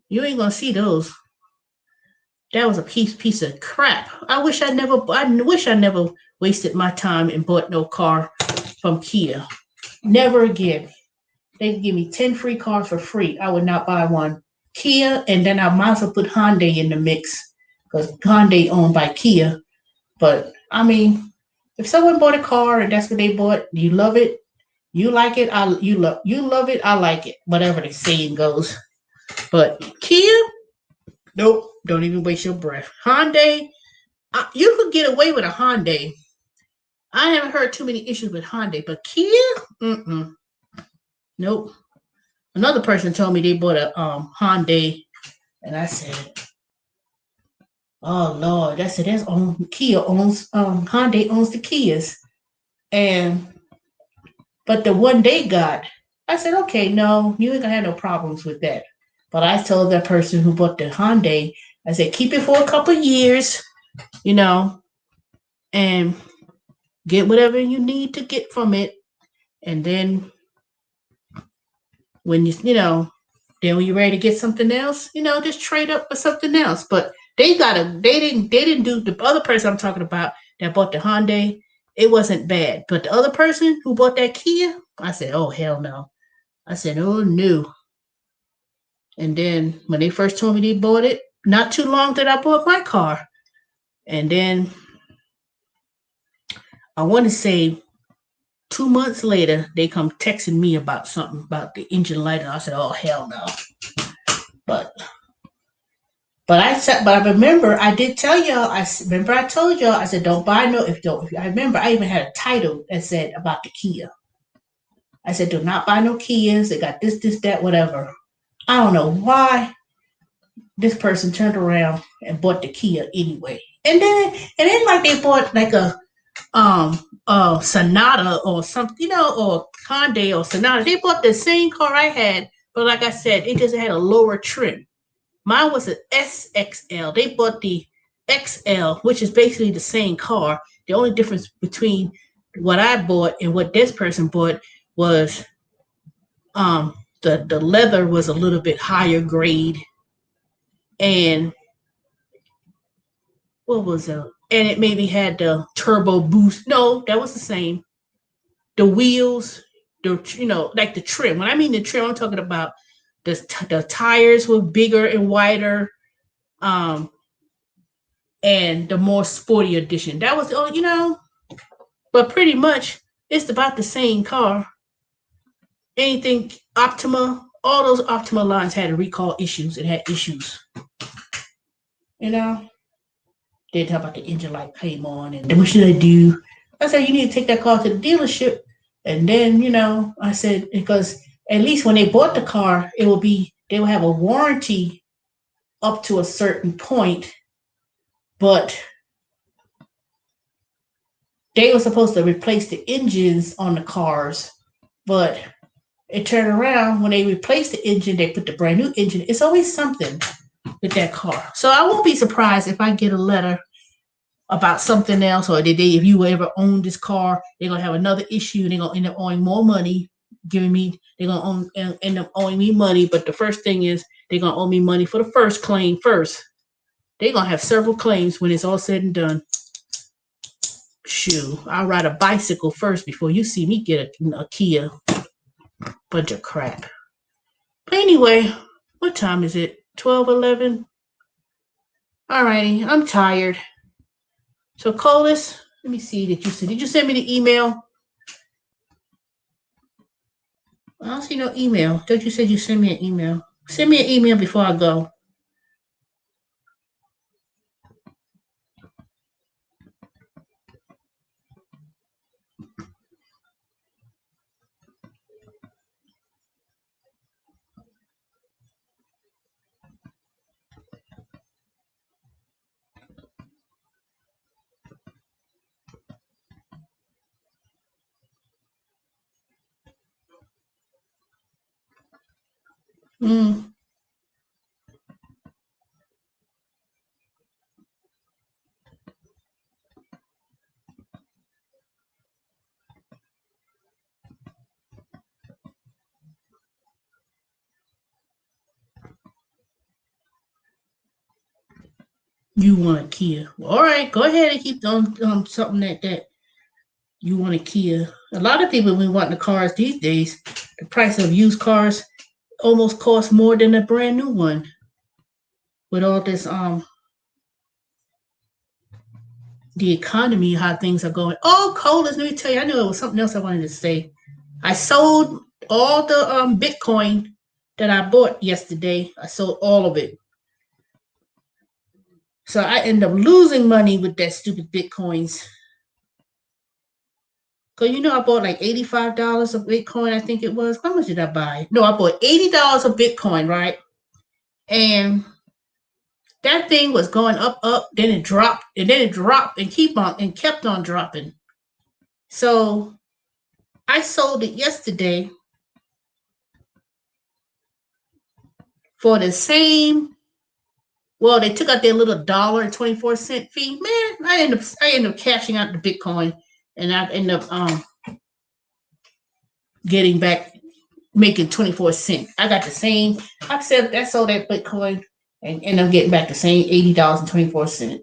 You ain't gonna see those. That was a piece of crap. I wish I never wasted my time and bought no car from Kia. Never again. They give me 10 free cars for free. I would not buy one. Kia, and then I might as well put Hyundai in the mix because Hyundai owned by Kia. But I mean, if someone bought a car and that's what they bought, you love it, you like it, you love it, I like it. Whatever the saying goes. But Kia, nope, don't even waste your breath. Hyundai, you could get away with a Hyundai. I haven't heard too many issues with Hyundai, but Kia, nope. Another person told me they bought a Hyundai, and I said, oh Lord, that's it. That's Kia owns Hyundai owns the Kias, but the one they got, I said, okay, no, you ain't gonna have no problems with that. But I told that person who bought the Hyundai, I said, keep it for a couple years, and get whatever you need to get from it, and then when then when you're ready to get something else, just trade up for something else. But they didn't do the other person I'm talking about that bought the Hyundai. It wasn't bad, but the other person who bought that Kia, I said, oh hell no. I said, oh no. And then when they first told me they bought it, not too long that I bought my car, and then I want to say 2 months later, they come texting me about something about the engine light, and I said, oh hell no. But I remember I did tell y'all. I told y'all. I said don't buy no. If I remember, I even had a title that said about the Kia. I said do not buy no Kias. They got this, that, whatever. I don't know why this person turned around and bought the Kia anyway. And then like they bought like a Sonata or something, or Hyundai or Sonata. They bought the same car I had, but like I said, it just had a lower trim. Mine was an SXL. They bought the XL, which is basically the same car. The only difference between what I bought and what this person bought was the leather was a little bit higher grade, and what was it? And it maybe had the turbo boost. No, that was the same. The wheels, like the trim. When I mean the trim, I'm talking about the tires were bigger and wider, um, and the more sporty edition. That was but pretty much it's about the same car. Anything Optima, all those Optima lines had recall issues. It had issues. You know, they talk about the engine light came on, and what should I do? I said you need to take that car to the dealership, and then I said because at least when they bought the car, they will have a warranty up to a certain point, but they were supposed to replace the engines on the cars, but it turned around when they replaced the engine, they put the brand new engine. It's always something with that car. So I won't be surprised if I get a letter about something else, or if you ever own this car, they're gonna have another issue. They're gonna end up owing more money, they're gonna end up owing me money. But the first thing is they're gonna owe me money for the first claim first. They're gonna have several claims when it's all said and done. Shoo, I'll ride a bicycle first before you see me get a Kia. Bunch of crap. But anyway, what time is it? 12:11. Alrighty, I'm tired. So Colas, let me see that you said. Did you send me the email? I don't see no email. Don't you said you sent me an email? Send me an email before I go. Mm. You want a Kia? Well, all right, go ahead and keep on something that you want a Kia. A lot of people when wanting the cars these days, the price of used cars almost costs more than a brand new one. With all this the economy, how things are going. Oh, Colas, let me tell you, I knew it was something else I wanted to say. I sold all the Bitcoin that I bought yesterday. I sold all of it. So I end up losing money with that stupid Bitcoins. Cause I bought like $85 of Bitcoin, I think it was. How much did I buy? No, I bought $80 of Bitcoin, right? And that thing was going up, then it dropped, and kept on dropping. So I sold it yesterday for the same. Well, they took out their little $1.24 fee. Man, I end up cashing out the Bitcoin, and I end up getting back, making 24 cents. I got the same. I sold that Bitcoin and end up getting back the same $80.24.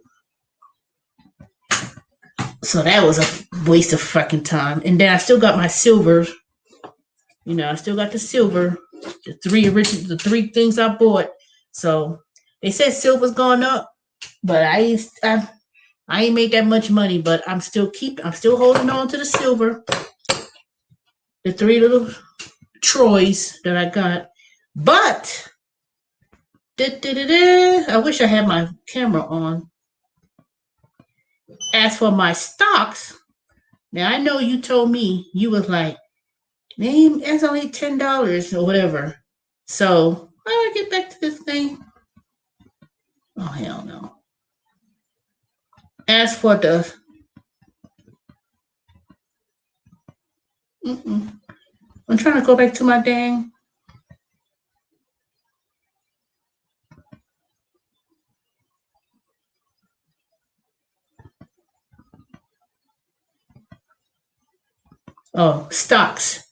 So that was a waste of fucking time. And then I still got my silver. I still got the silver, the three things I bought. So they said silver's gone up, but I ain't made that much money. But I'm still holding on to the silver. The three little Troys that I got. But I wish I had my camera on. As for my stocks, now I know you told me you was like, man, that's only $10 or whatever. So I get back to this thing. Oh, hell no. As for the I'm trying to go back to my dang. Oh, stocks.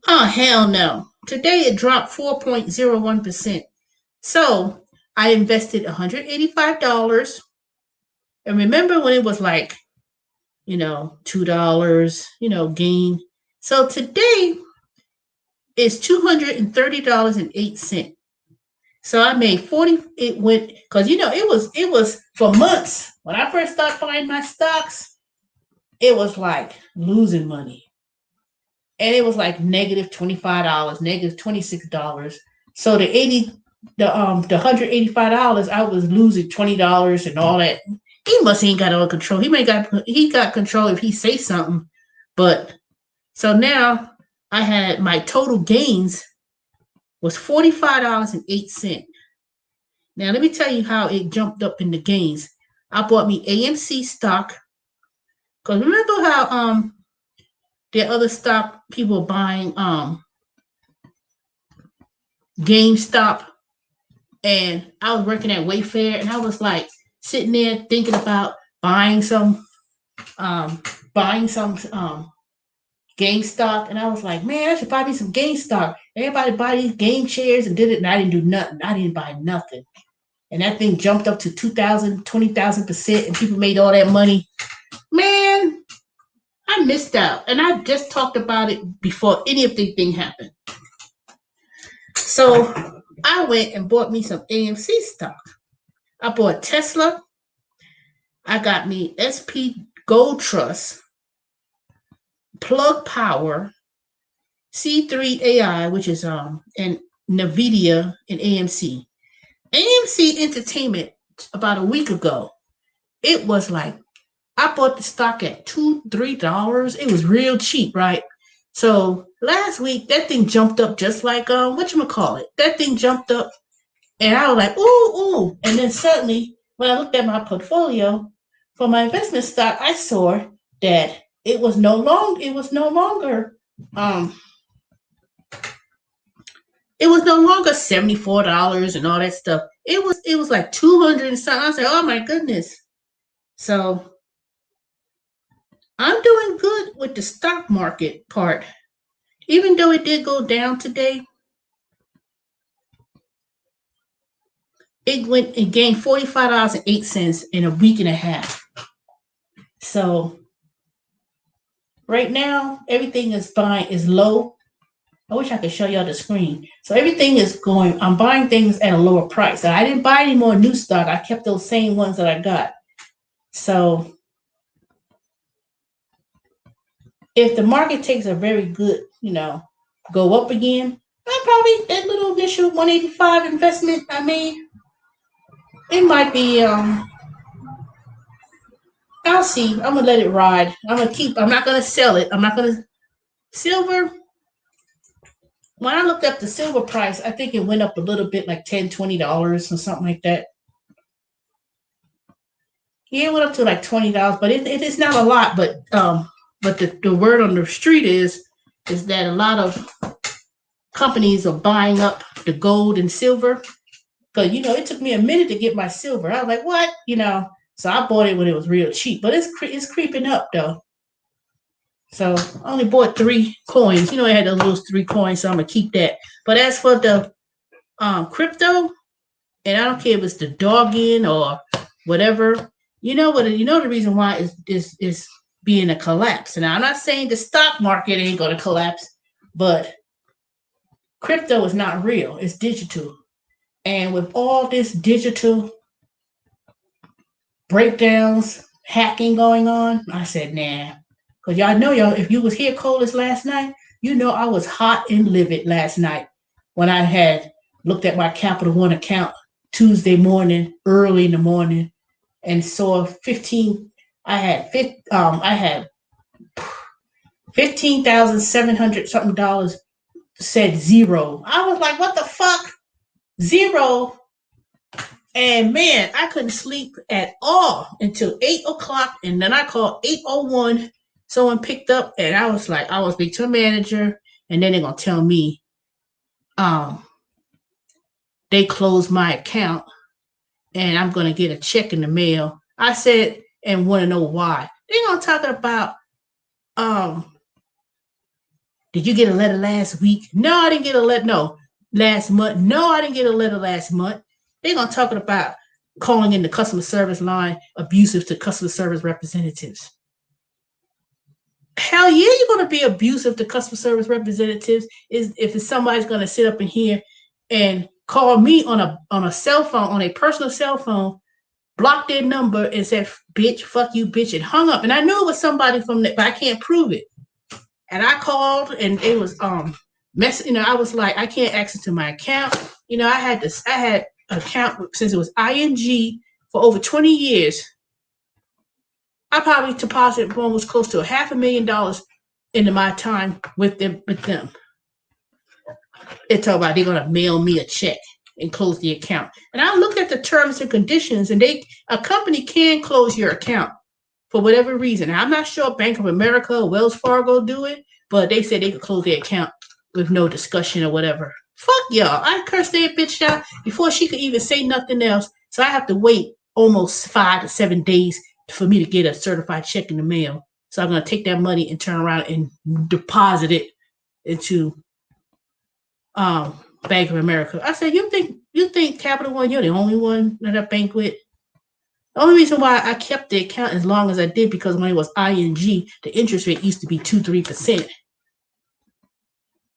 Oh, hell no. Today it dropped 4.01%. So I invested $185. And remember when it was like, $2, gain. So today it's $230.08. So I made 40. It went because it was for months when I first started buying my stocks. It was like losing money, and it was like negative $25, negative $26. So the $185, I was losing $20 and all that. He must ain't got all control. He got control if he say something, but so now I had my total gains was $45.08. Now let me tell you how it jumped up in the gains. I bought me AMC stock because remember how the other stock people were buying GameStop, and I was working at Wayfair, and I was like sitting there thinking about buying some um GameStop, and I was like, man, I should buy me some GameStop. Everybody buy these game chairs and did it, and I didn't do nothing. I didn't buy nothing. And that thing jumped up to 2,000, 20,000%, and people made all that money. Man, I missed out. And I just talked about it before any of the thing happened. So I went and bought me some AMC stock. I bought Tesla. I got me SP Gold Trust, Plug Power, C3 AI, which is and NVIDIA and AMC. AMC Entertainment about a week ago, it was like I bought the stock at $2-3. It was real cheap, right? So last week that thing jumped up just like whatchamacallit. That thing jumped up, and I was like, ooh. And then suddenly when I looked at my portfolio for my investment stock, I saw that it was no longer $74 and all that stuff. It was like 200 and something. I was like, oh my goodness. So I'm doing good with the stock market part. Even though it did go down today, it gained $45.08 in a week and a half. So right now, everything is low. I wish I could show y'all the screen. So everything is going, I'm buying things at a lower price. I didn't buy any more new stock. I kept those same ones that I got. So if the market takes a very good, go up again, I probably, that little initial 185 investment I made, it might be, I'll see. I'm going to let it ride. I'm not going to sell it. Silver, when I looked up the silver price, I think it went up a little bit, like $10, $20 or something like that. Yeah, it went up to like $20, but it's not a lot. But the word on the street is that a lot of companies are buying up the gold and silver. Because it took me a minute to get my silver. I was like, what? So I bought it when it was real cheap, but it's creeping up though. So I only bought 3 coins. I had those 3 coins, so I'm gonna keep that. But as for the crypto, and I don't care if it's the Dogecoin or whatever, the reason why is being a collapse. And I'm not saying the stock market ain't gonna collapse, but crypto is not real. It's digital. And with all this digital breakdowns, hacking going on, I said, nah. Because if you was here, Colas, last night, I was hot and livid last night when I had looked at my Capital One account Tuesday morning, early in the morning, and saw I had $15,700 something dollars said zero. I was like, what the fuck? Zero. And man, I couldn't sleep at all until 8 o'clock. And then I called 801. Someone picked up, and I was like, I was speak to a manager, and then they're gonna tell me um they closed my account and I'm gonna get a check in the mail. I said, and want to know why. They're gonna talk about um did you get a letter last week? No, I didn't get a letter. No, last month. No, I didn't get a letter last month. They're gonna talk about calling in the customer service line abusive to customer service representatives. Hell yeah, you're gonna be abusive to customer service representatives. Is if somebody's gonna sit up in here and call me on a cell phone, on a personal cell phone, block their number and said, bitch, fuck you, bitch, and hung up. And I knew it was somebody from that, but I can't prove it. And I called and it was I was like, I can't access to my account. I had an account since it was ING for over 20 years. I probably deposited almost close to $500,000 into my time with them. They talk about they're gonna mail me a check and close the account. And I looked at the terms and conditions, and a company can close your account for whatever reason. I'm not sure if Bank of America or Wells Fargo do it, but they said they could close their account with no discussion or whatever. Fuck y'all. I cursed that bitch out before she could even say nothing else. So I have to wait almost 5 to 7 days for me to get a certified check in the mail. So I'm going to take that money and turn around and deposit it into Bank of America. I said, you think Capital One, you're the only one that I bank with? The only reason why I kept the account as long as I did, because when it was ING, the interest rate used to be 2-3%.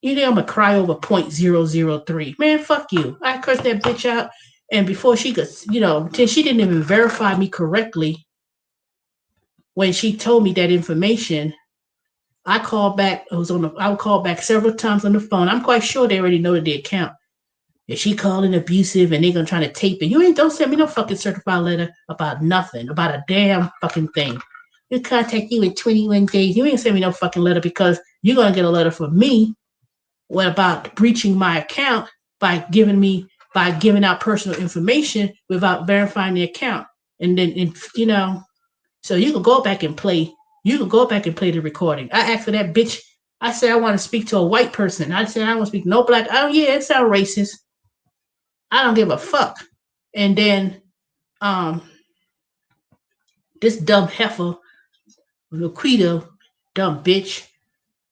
You think I'm gonna cry over 0.003? Man, fuck you. I cursed that bitch out, and before she could, she didn't even verify me correctly. When she told me that information, I called back. I would call back several times on the phone. I'm quite sure they already know the account. If she calling abusive and they're gonna try to tape it, don't send me no fucking certified letter about nothing, about a damn fucking thing. We'll contact you in 21 days. You ain't send me no fucking letter, because you're gonna get a letter from me. What about breaching my account by giving out personal information without verifying the account? And then so you can go back and play. You can go back and play the recording. I asked for that bitch. I said I want to speak to a white person. I said I want to speak to no black. Oh yeah, it sounds racist. I don't give a fuck. And then this dumb heifer, Laquita, dumb bitch,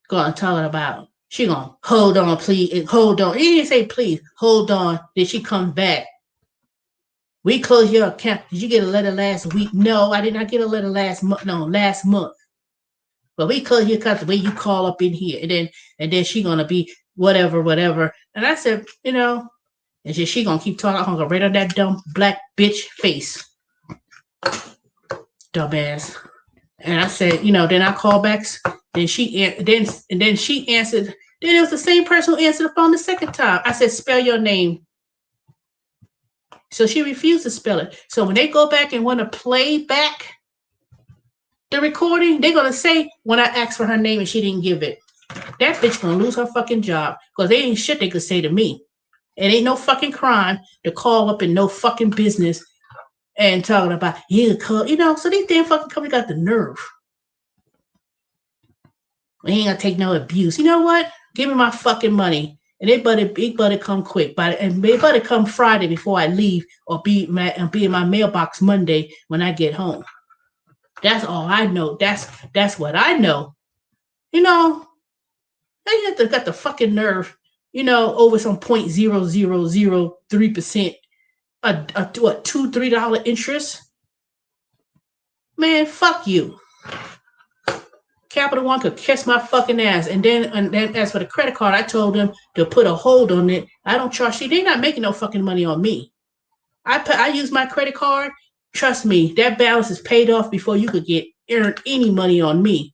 going talking about she gonna hold on, please, and hold on. He didn't say please, hold on. Then she comes back. We closed your account. Did you get a letter last week? No, I did not get a letter last month. No, last month. But we closed your account the way you call up in here, and then she gonna be whatever. And I said, and she gonna keep talking. I'm gonna right on that dumb black bitch face, dumbass. And I said, then I call back. Then she answered. Then it was the same person who answered the phone the second time. I said, spell your name. So she refused to spell it. So when they go back and want to play back the recording, they're gonna say when I asked for her name and she didn't give it. That bitch gonna lose her fucking job, because they ain't shit they could say to me. It ain't no fucking crime to call up in no fucking business and talking about, so these damn fucking companies got the nerve. We ain't gonna take no abuse. You know what? Give me my fucking money. And it better come quick. And it better come Friday before I leave, or be in my mailbox Monday when I get home. That's all I know. That's what I know. They got the fucking nerve, over some 0.0003%, a $2-3 interest. Man, fuck you. Capital One could kiss my fucking ass. And then as for the credit card, I told them to put a hold on it. I don't trust you. They're not making no fucking money on me. I use my credit card. Trust me, that balance is paid off before you could earn any money on me.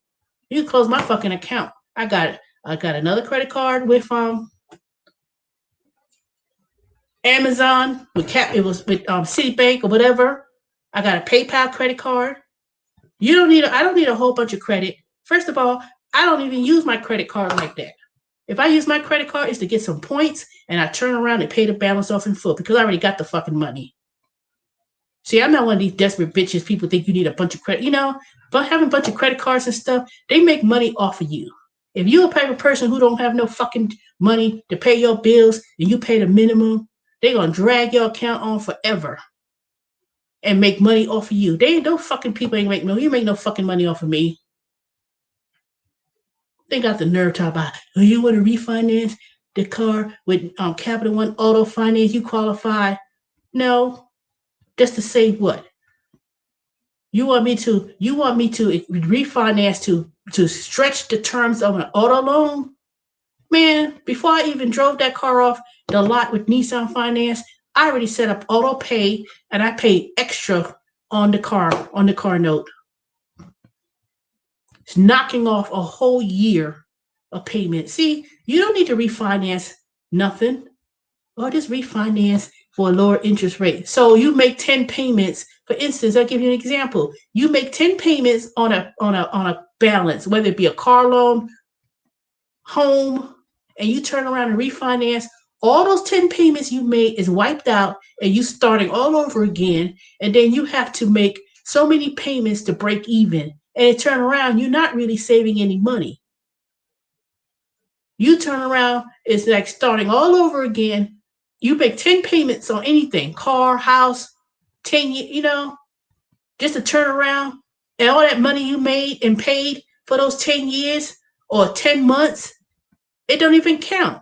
You can close my fucking account. I got another credit card with Amazon. It was with Citibank or whatever. I got a PayPal credit card. I don't need a whole bunch of credit. First of all, I don't even use my credit card like that. If I use my credit card, it's to get some points, and I turn around and pay the balance off in full, because I already got the fucking money. See, I'm not one of these desperate bitches. People think you need a bunch of credit, but having a bunch of credit cards and stuff, they make money off of you. If you're a type of person who don't have no fucking money to pay your bills and you pay the minimum, they're gonna drag your account on forever and make money off of you. They ain't no fucking people ain't make no. You make no fucking money off of me. They got the nerve to talk about, oh, you want to refinance the car with Capital One Auto Finance? You qualify? No, just to say what? You want me to refinance to stretch the terms of an auto loan? Man, before I even drove that car off the lot with Nissan Finance, I already set up auto pay and I paid extra on the car note. It's knocking off a whole year of payment. See, you don't need to refinance nothing, or just refinance for a lower interest rate. So you make 10 payments. For instance, I'll give you an example. You make 10 payments on a balance, whether it be a car loan, home, and you turn around and refinance. All those 10 payments you made is wiped out and you starting all over again. And then you have to make so many payments to break even. And it turn around, you're not really saving any money. You turn around, it's like starting all over again. You make 10 payments on anything, car, house, 10 years, just to turn around and all that money you made and paid for those 10 years or 10 months, it don't even count.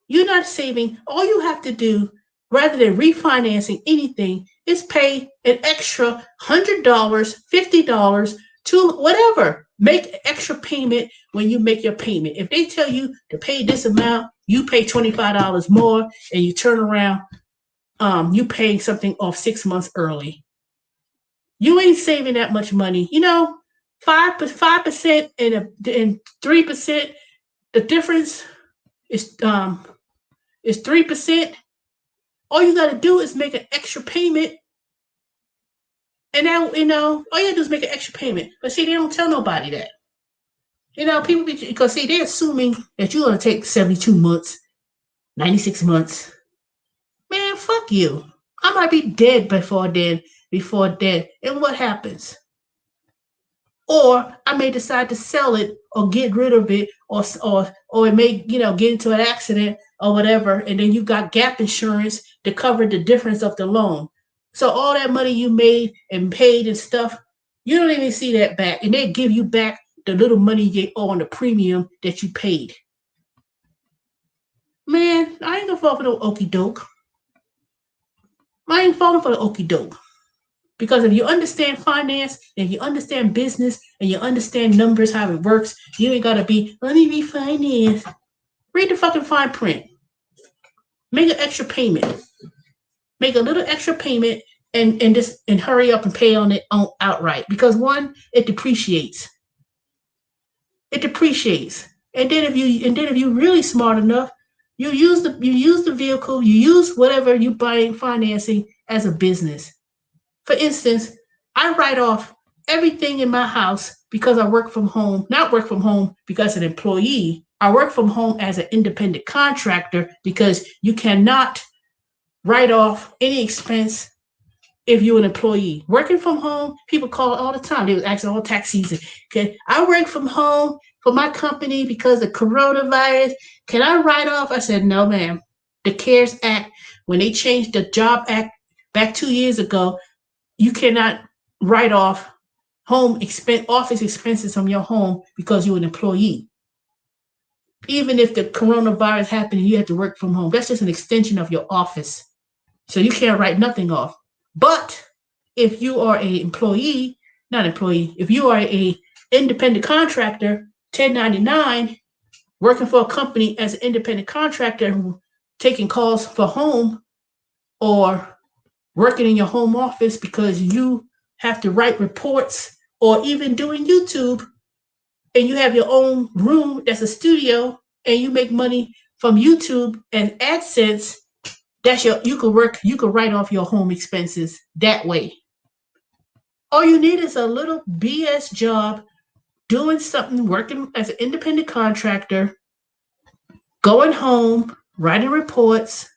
You're not saving. All you have to do, rather than refinancing anything, is pay an extra $100, $50 to whatever. Make an extra payment when you make your payment. If they tell you to pay this amount, you pay $25 more, and you turn around, you paying something off 6 months early. You ain't saving that much money. 5% and 3%. The difference is 3%. All you got to do is make an extra payment. And now, all you got to do is make an extra payment. But see, they don't tell nobody that. People, because see, they're assuming that you're going to take 72 months, 96 months. Man, fuck you. I might be dead before then. And what happens? Or I may decide to sell it or get rid of it, or it may, get into an accident or whatever, and then you got gap insurance to cover the difference of the loan. So all that money you made and paid and stuff, you don't even see that back, and they give you back the little money you owe on the premium that you paid. Man, I ain't gonna fall for the okie doke. I ain't falling for the okie doke. Because if you understand finance, if you understand business, and you understand numbers, how it works, you ain't gotta be, let me refinance. Read the fucking fine print. Make an extra payment. Make a little extra payment and hurry up and pay on it outright. Because one, it depreciates. It depreciates. And then if you really smart enough, you use the vehicle, you use whatever you buying financing as a business. For instance, I write off everything in my house because I work from home. Not work from home because an employee. I work from home as an independent contractor because you cannot write off any expense if you're an employee. Working from home, people call it all the time. They was asking all tax season. Okay, I work from home for my company because of coronavirus. Can I write off? I said, no, ma'am. The CARES Act, when they changed the Job Act back 2 years ago, you cannot write off office expenses from your home because you're an employee. Even if the coronavirus happened and you had to work from home, that's just an extension of your office. So you can't write nothing off. But if you are if you are a independent contractor, 1099, working for a company as an independent contractor who taking calls for home, or working in your home office because you have to write reports, or even doing YouTube, and you have your own room that's a studio, and you make money from YouTube and AdSense, you could write off your home expenses that way. All you need is a little BS job, doing something, working as an independent contractor, going home, writing reports,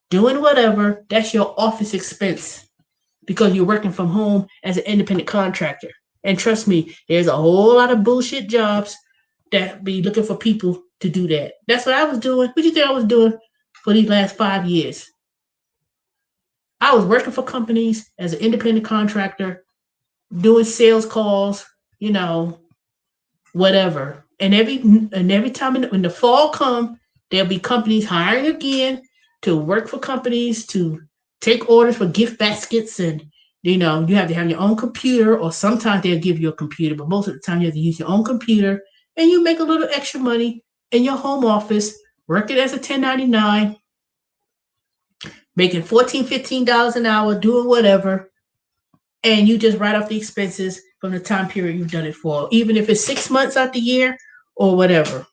doing whatever. That's your office expense. because you're working from home as an independent contractor. And trust me, there's a whole lot of bullshit jobs that be looking for people to do that. That's what I was doing. What do you think I was doing for these last 5 years? I was working for companies as an independent contractor, doing sales calls, you know, whatever. And every time when the fall come, there'll be companies hiring again to work for companies to take orders for gift baskets, and you have to have your own computer, or sometimes they'll give you a computer, but most of the time you have to use your own computer, and you make a little extra money in your home office working as a 1099, making $14, $15 an hour, doing whatever, and you just write off the expenses from the time period you've done it for, even if it's 6 months out the year or whatever.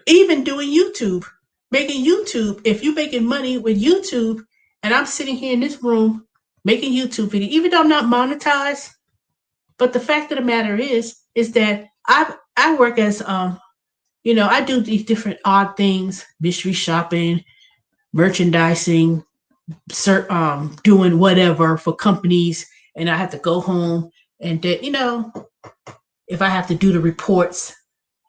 Even doing YouTube, making YouTube, if you're making money with YouTube, and I'm sitting here in this room making YouTube video, even though I'm not monetized, but the fact of the matter is that I work as I do these different odd things, mystery shopping, merchandising, doing whatever for companies, and I have to go home and then, if I have to do the reports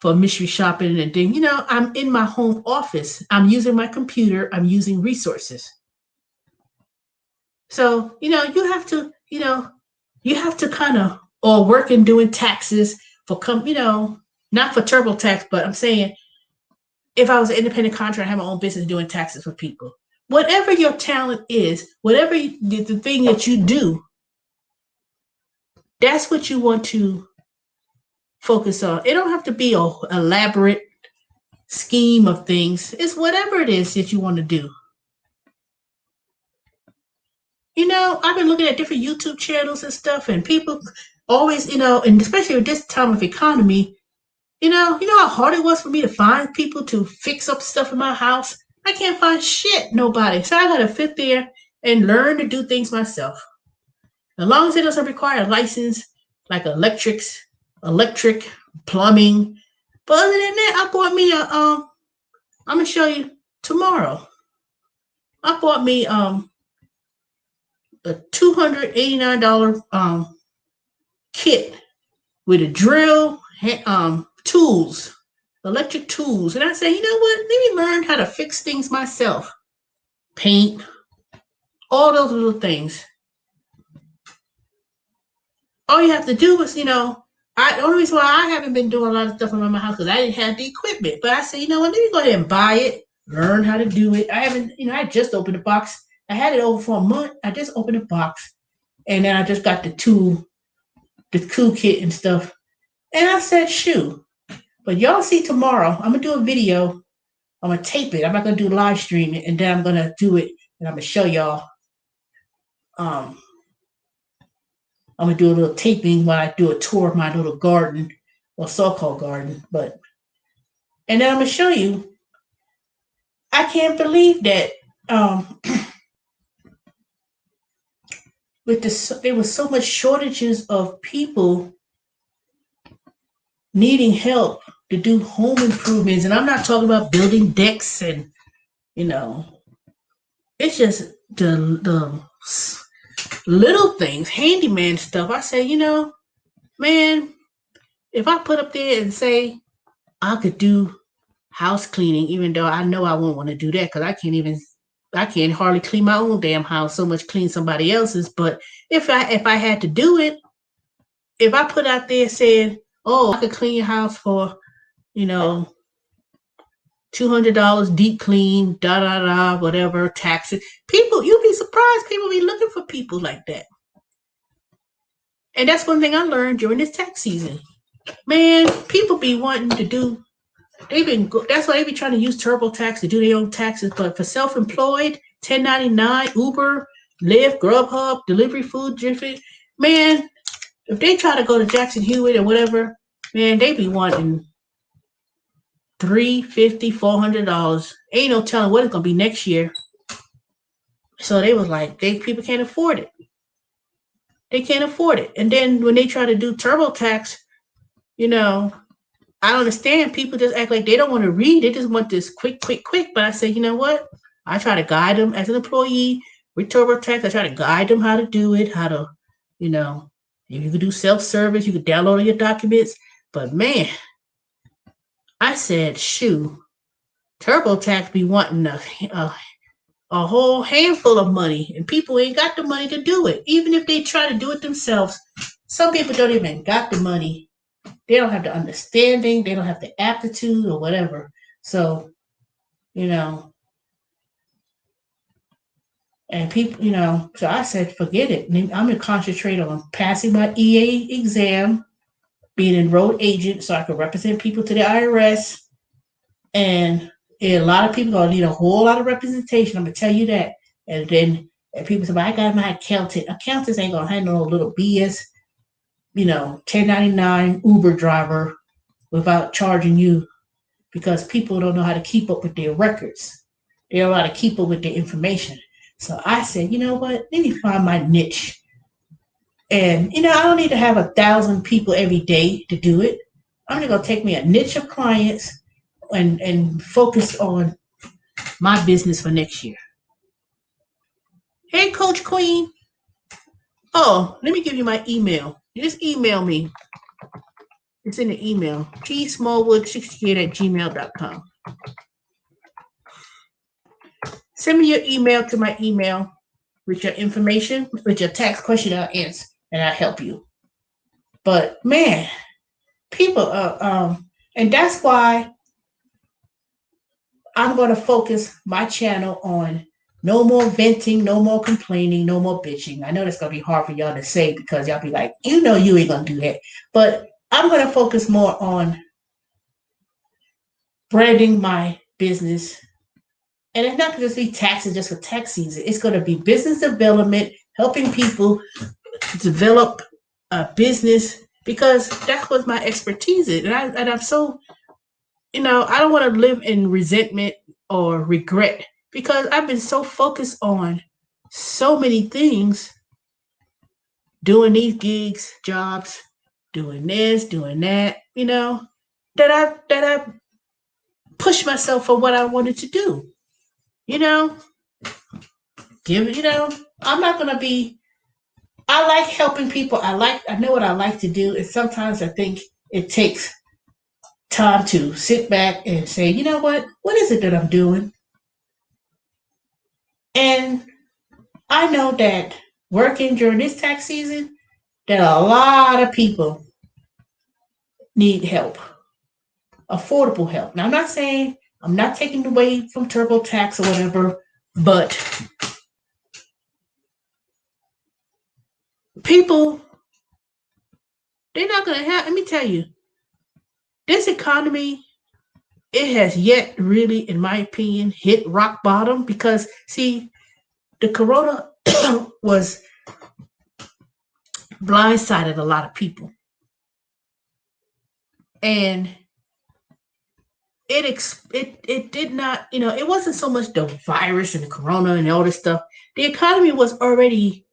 for mystery shopping, and then, I'm in my home office. I'm using my computer. I'm using resources. So, you have to kind of, or work and doing taxes for not for TurboTax, but I'm saying if I was an independent contractor, I have my own business doing taxes for people. Whatever your talent is, whatever the thing that you do, that's what you want to focus on. It don't have to be an elaborate scheme of things. It's whatever it is that you want to do. I've been looking at different YouTube channels and stuff, and people always, and especially at this time of economy, how hard it was for me to find people to fix up stuff in my house. I can't find nobody. So I got to sit there and learn to do things myself. As long as it doesn't require a license, like electric, plumbing. But other than that, I bought me I'm gonna show you tomorrow. I bought me a $289 kit with a drill, tools, electric tools. And I said, you know what? Let me learn how to fix things myself. Paint, all those little things. All you have to do is, the only reason why I haven't been doing a lot of stuff around my house because I didn't have the equipment. But I said, let me go ahead and buy it, learn how to do it. I haven't, I just opened the box. I had it over for a month. I just opened the box, and then I just got the tool kit and stuff. And I said, shoot. But y'all see tomorrow, I'm going to do a video. I'm going to tape it. I'm not going to do live streaming, and then I'm going to do it, and I'm going to show y'all. I'm going to do a little taping when I do a tour of my little garden, or so-called garden. And then I'm going to show you. I can't believe that there was so much shortages of people needing help to do home improvements. And I'm not talking about building decks and, it's just the little things, handyman stuff. I say, man, if I put up there and say I could do house cleaning, even though I know I won't want to do that because I can't hardly clean my own damn house, so much clean somebody else's. But if I had to do it, if I put out there saying, oh, I could clean your house for, $200 deep clean, whatever, taxes. People, you'd be surprised. People be looking for people like that. And that's one thing I learned during this tax season. Man, people be wanting to do, that's why they be trying to use TurboTax to do their own taxes. But for self-employed, 1099, Uber, Lyft, Grubhub, delivery food, man, if they try to go to Jackson Hewitt or whatever, man, they be wanting $350, $400. Ain't no telling what it's gonna be next year. So they was like, people can't afford it. They can't afford it. And then when they try to do TurboTax, I understand people just act like they don't want to read. They just want this quick. But I say, you know what? I try to guide them as an employee, with TurboTax. I try to guide them how to do it, how to, you know, if you can do self-service, you can download all your documents. But man, I said, shoo, TurboTax be wanting a whole handful of money, and people ain't got the money to do it. Even if they try to do it themselves, some people don't even got the money. They don't have the understanding. They don't have the aptitude or whatever. So, you know, and people, so I said, forget it. I'm going to concentrate on passing my EA exam, being an enrolled agent so I can represent people to the IRS. And a lot of people are going to need a whole lot of representation. I'm going to tell you that. And then people say, well, I got my accountant. Accountants ain't going to handle no little BS, 1099 Uber driver without charging you, because people don't know how to keep up with their records. They don't know how to keep up with their information. So I said, you know what? Let me find my niche. And, I don't need to have 1,000 people every day to do it. I'm going to take me a niche of clients and focus on my business for next year. Hey, Coach Queen. Oh, let me give you my email. You just email me. It's in the email. tsmallwood68@gmail.com. Send me your email to my email with your information, with your tax question. I'll answer and I'll help you. But man, people and that's why I'm going to focus my channel on no more venting, no more complaining, no more bitching. I know that's going to be hard for y'all to say, because y'all be like, you ain't going to do that. But I'm going to focus more on branding my business. And it's not going to be taxes just for tax season. It's going to be business development, helping people develop a business, because that's what my expertise is. And I'm so, I don't want to live in resentment or regret, because I've been so focused on so many things, doing these gigs, jobs, doing this, doing that, that I've pushed myself for what I wanted to do. I'm not going to be, I like helping people. I know what I like to do. And sometimes I think it takes time to sit back and say, you know what is it that I'm doing? And I know that working during this tax season, that a lot of people need help, affordable help. Now, I'm not taking away from TurboTax or whatever, but people, they're not going to have, let me tell you, this economy, it has yet really, in my opinion, hit rock bottom, because, see, the corona was blindsided a lot of people. And it did not, it wasn't so much the virus and the corona and all this stuff. The economy was already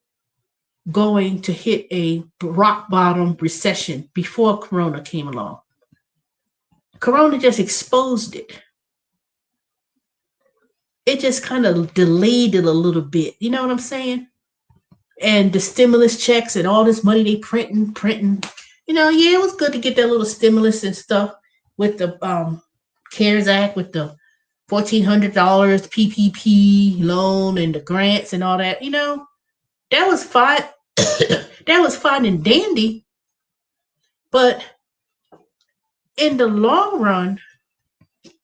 going to hit a rock bottom recession before corona came along. Corona just exposed it. It just kind of delayed it a little bit. You know what I'm saying? And the stimulus checks and all this money they printing. It was good to get that little stimulus and stuff with the CARES Act, with the $1,400 PPP loan and the grants and all that. That was fine. That was fine and dandy. But in the long run,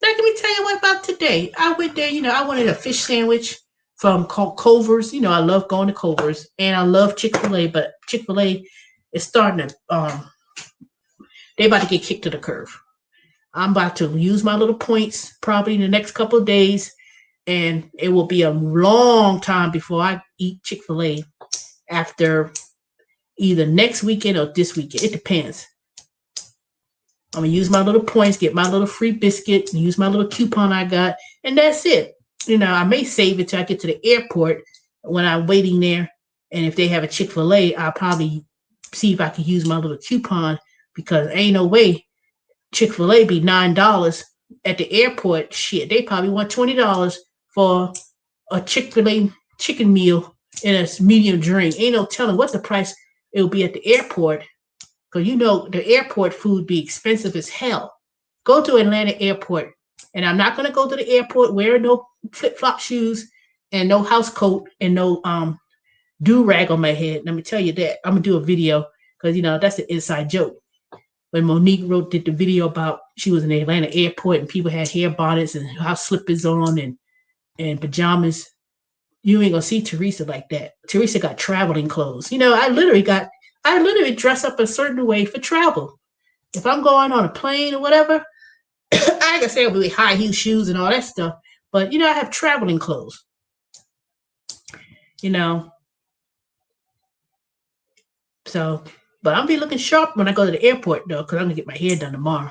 let me tell you what about today. I went there, I wanted a fish sandwich from Culver's. I love going to Culver's, and I love Chick-fil-A, but Chick-fil-A is starting to, they're about to get kicked to the curb. I'm about to use my little points probably in the next couple of days, and it will be a long time before I eat Chick-fil-A after either next weekend or this weekend. It depends. I'm going to use my little points, get my little free biscuit, use my little coupon I got, and that's it. I may save it till I get to the airport when I'm waiting there. And if they have a Chick-fil-A, I'll probably see if I can use my little coupon, because ain't no way Chick-fil-A be $9 at the airport. Shit, they probably want $20 for a Chick-fil-A chicken meal and a medium drink. Ain't no telling what the price it will be at the airport. Because you know the airport food be expensive as hell. Go to Atlanta airport. And I'm not gonna go to the airport wearing no flip-flop shoes and no house coat and no do-rag on my head. Let me tell you that. I'm gonna do a video because you know that's an inside joke. When Monique did the video about she was in the Atlanta airport and people had hair bonnets and house slippers on and pajamas. You ain't gonna see Teresa like that. Teresa got traveling clothes. You know, I literally dress up a certain way for travel. If I'm going on a plane or whatever, I ain't gonna say I'll be with high heel shoes and all that stuff. But you know, I have traveling clothes. You know. So, but I'll be looking sharp when I go to the airport though, because I'm gonna get my hair done tomorrow.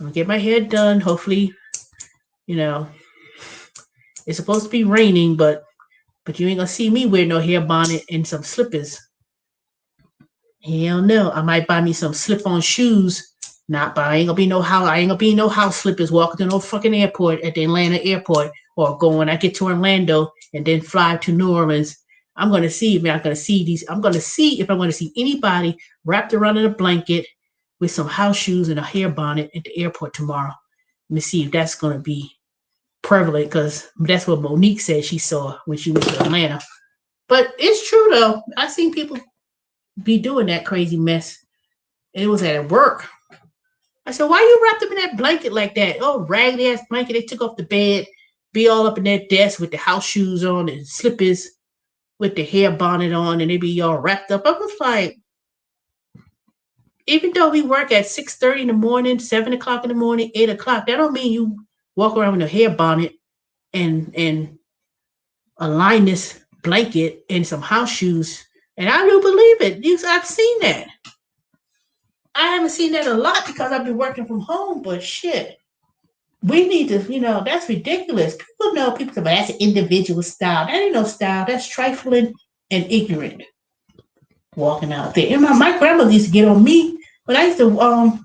I'm gonna get my hair done. Hopefully, you know, it's supposed to be raining, but you ain't gonna see me wear no hair bonnet and some slippers. Hell no. I might buy me some slip-on shoes. Not, but I ain't gonna be no house slippers walking to no fucking airport at the Atlanta airport or go when I get to Orlando and then fly to New Orleans. I'm gonna see if I'm gonna see anybody wrapped around in a blanket with some house shoes and a hair bonnet at the airport tomorrow. Let me see if that's gonna be prevalent because that's what Monique said she saw when she went to Atlanta. But it's true though. I've seen people be doing that crazy mess. It was at work. I said, why you wrapped up in that blanket like that? Oh, raggedy ass blanket. They took off the bed, be all up in that desk with the house shoes on and slippers with the hair bonnet on, and they be all wrapped up. I was like, even though we work at 6:30 in the morning, 7 o'clock in the morning, 8 o'clock, that don't mean you walk around with a hair bonnet and a lineless blanket and some house shoes. And I do believe it. I've seen that. I haven't seen that a lot because I've been working from home, but shit. We need to, that's ridiculous. People know people say, but that's an individual style. That ain't no style. That's trifling and ignorant. Walking out there. And my grandmother used to get on me, but I used to,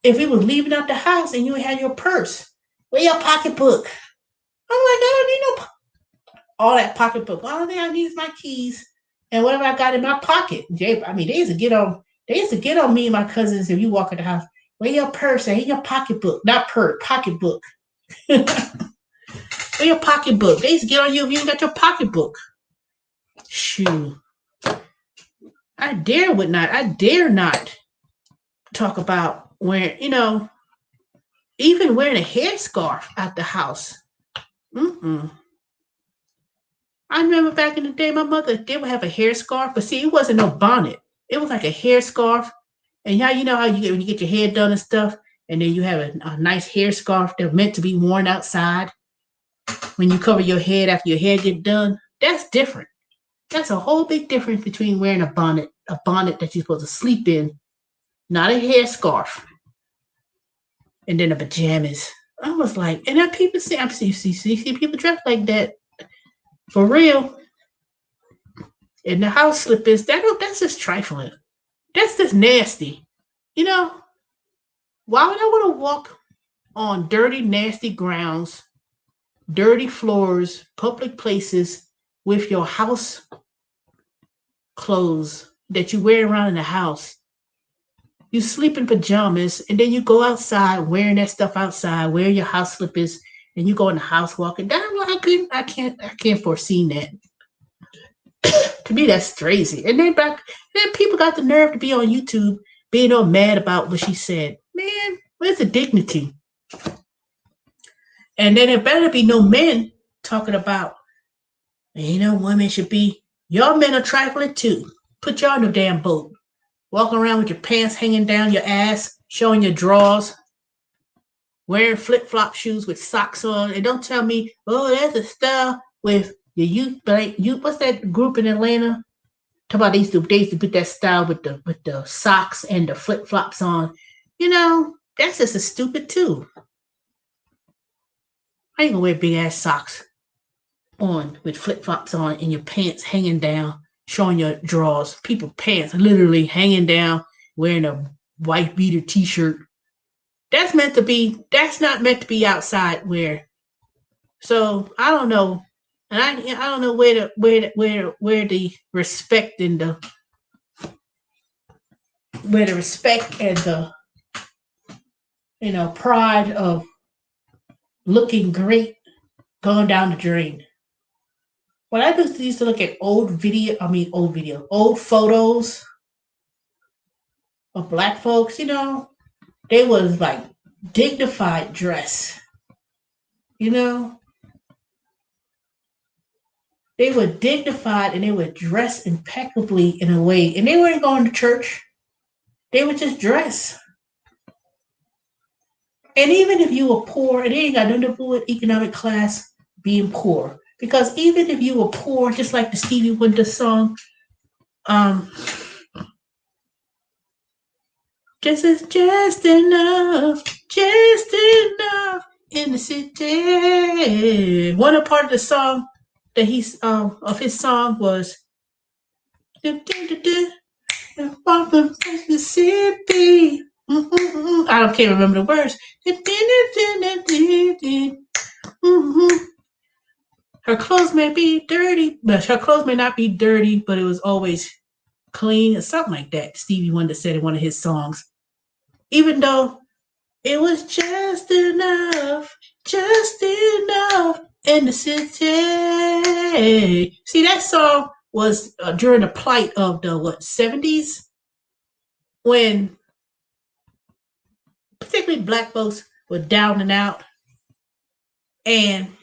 if we was leaving out the house and you had your purse, where your pocketbook? I'm like, I don't need no all that pocketbook. All thing I need is my keys and whatever I got in my pocket. They used to get on. They used to get on me and my cousins if you walk in the house. Where your purse? Where your pocketbook? Not purse, pocketbook. Where your pocketbook? They used to get on you if you ain't got your pocketbook. Shoo. I dare not talk about wearing, even wearing a headscarf out the house. I remember back in the day, my mother, they would have a hair scarf, but see, it wasn't no bonnet. It was like a hair scarf. And how you get when you get your hair done and stuff, and then you have a nice hair scarf that's meant to be worn outside when you cover your head after your hair get done. That's different. That's a whole big difference between wearing a bonnet that you're supposed to sleep in, not a hair scarf, and then the pajamas. I was like, and then people see people dress like that for real. And the house slippers, that's just trifling. That's just nasty. Why would I want to walk on dirty, nasty grounds, dirty floors, public places with your house clothes that you wear around in the house? You sleep in pajamas and then you go outside wearing that stuff outside, wear your house slippers, and you go in the house walking. I can't foresee that. To me, that's crazy. And then people got the nerve to be on YouTube being all mad about what she said. Man, where's the dignity? And then there better be no men talking about, women should be, y'all men are trifling too. Put y'all in the damn boat. Walking around with your pants hanging down your ass, showing your drawers, wearing flip-flop shoes with socks on. And don't tell me, that's a style with the youth, what's that group in Atlanta? Talk about they used to put that style with the socks and the flip flops on. That's just as stupid too. I ain't gonna wear big ass socks on with flip flops on and your pants hanging down, showing your drawers. People pants literally hanging down, wearing a white beater t-shirt. That's not meant to be outside wear. So I don't know. And I don't know where the respect and the respect and the pride of looking great going down the drain. When I used to look at old photos of black folks, they was like dignified dress, you know, they were dignified and they were dressed impeccably in a way, and they weren't going to church. They would just dress. And even if you were poor, it ain't got nothing to do with economic class being poor. Because even if you were poor, just like the Stevie Wonder song, um, this is just enough in the city. One part of the song that he's of his song was from Mississippi. I can't remember the words. Her clothes may be dirty, but her clothes may not be dirty, but it was always clean or something like that. Stevie Wonder said in one of his songs. Even though it was just enough in the city. See, that song was during the plight of the 70s, when particularly black folks were down and out, and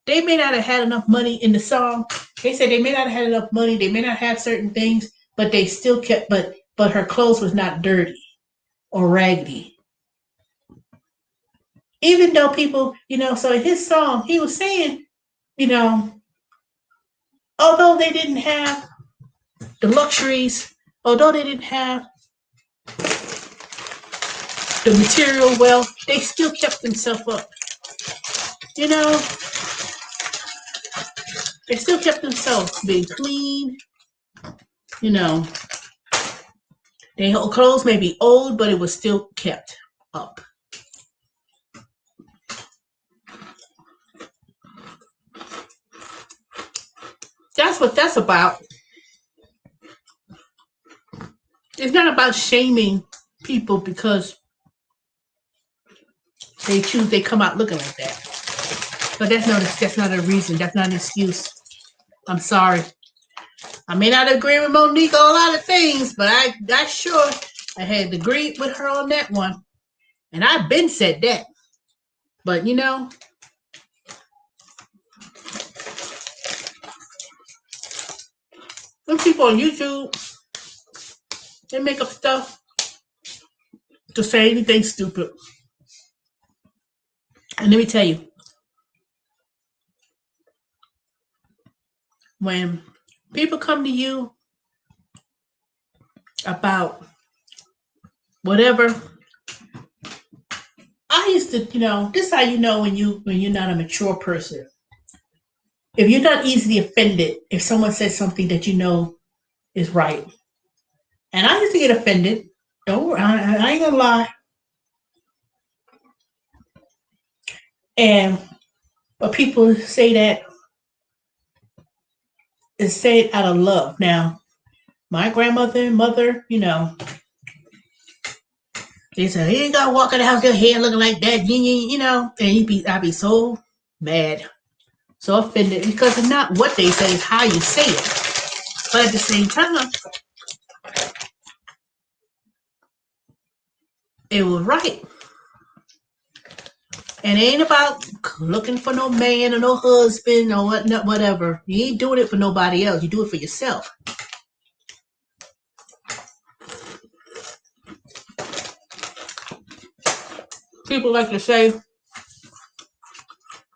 they may not have had enough money in the song. They said they may not have had enough money, they may not have certain things, but they still kept, but her clothes was not dirty or raggedy. Even though people, so in his song, he was saying, although they didn't have the luxuries, although they didn't have the material wealth, they still kept themselves up. They still kept themselves being clean. Their clothes may be old, but it was still kept up. That's what that's about. It's not about shaming people because they come out looking like that. But that's not a reason. That's not an excuse. I'm sorry. I may not agree with Monique on a lot of things, but I had agreed with her on that one. And I've been said that. But some people on YouTube, they make up stuff to say anything stupid. And let me tell you, when people come to you about whatever, I used to, this is how you know when you're not a mature person. If you're not easily offended, if someone says something that you know is right. And I used to get offended. I ain't gonna lie. But people say that is said out of love. Now, my grandmother and mother, they said, you ain't gotta walk in the house, your hair looking like that, and I'd be so mad, so offended, because it's not what they say, it's how you say it. But at the same time, it was right. And it ain't about looking for no man or no husband or whatever. You ain't doing it for nobody else. You do it for yourself. People like to say,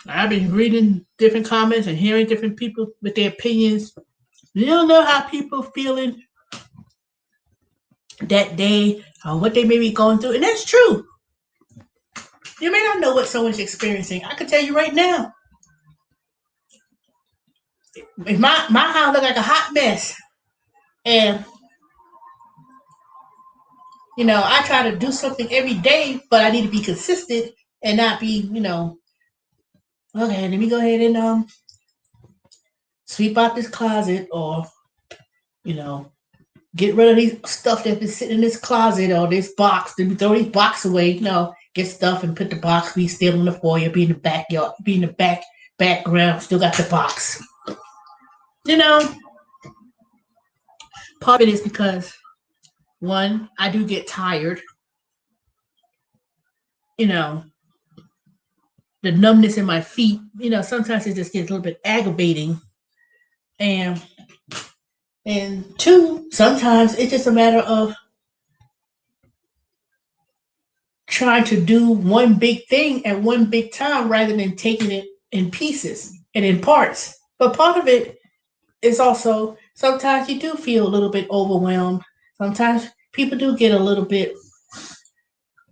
I've been reading different comments and hearing different people with their opinions. You don't know how people feeling that day or what they may be going through. And that's true. You may not know what someone's experiencing. I can tell you right now. If my house look like a hot mess, and I try to do something every day, but I need to be consistent and not be, okay, let me go ahead and sweep out this closet, or you know, get rid of these stuff that's been sitting in this closet or this box. Then we throw these box away. Get stuff and put the box. Be still in the foyer. Be in the backyard. Be in the background. Still got the box. You know, part of it is because one, I do get tired. You know, the numbness in my feet. Sometimes it just gets a little bit aggravating. And two, sometimes it's just a matter of trying to do one big thing at one big time rather than taking it in pieces and in parts. But part of it is also sometimes you do feel a little bit overwhelmed. Sometimes people do get a little bit,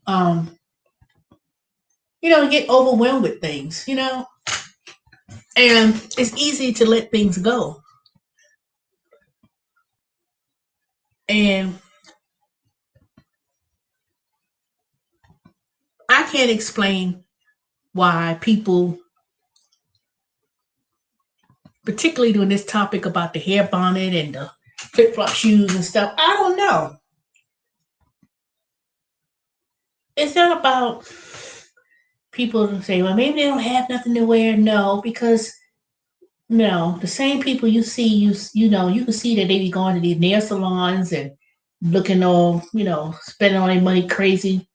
um, get overwhelmed with things, and it's easy to let things go. And I can't explain why people, particularly doing this topic about the hair bonnet and the flip flop shoes and stuff, I don't know. It's not about people say, well, maybe they don't have nothing to wear. No, because the same people you see, you can see that they be going to these nail salons and looking all, spending all their money crazy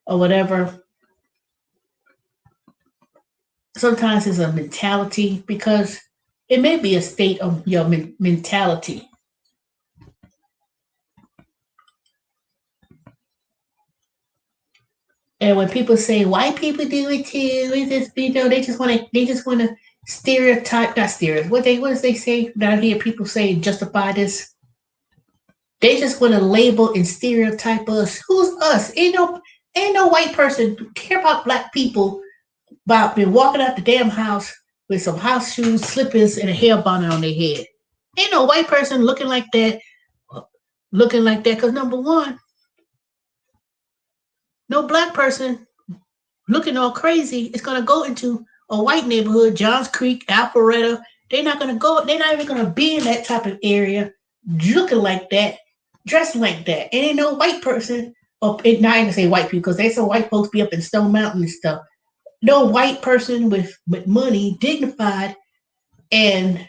or whatever. Sometimes it's a mentality because it may be a state of your mentality. And when people say white people do it too, they just want to stereotype, not stereotype. What does they say? That I hear people say justify this. They just want to label and stereotype us. Who's us? Ain't no white person care about black people about been walking out the damn house with some house shoes, slippers, and a hair bonnet on their head. Ain't no white person looking like that. Because number one, no black person looking all crazy is gonna go into a white neighborhood, Johns Creek, Alpharetta. They're not gonna go. They're not even gonna be in that type of area, looking like that, dressing like that. And ain't no white person up. Not even say white people, because they some white folks be up in Stone Mountain and stuff. No white person with money, dignified, and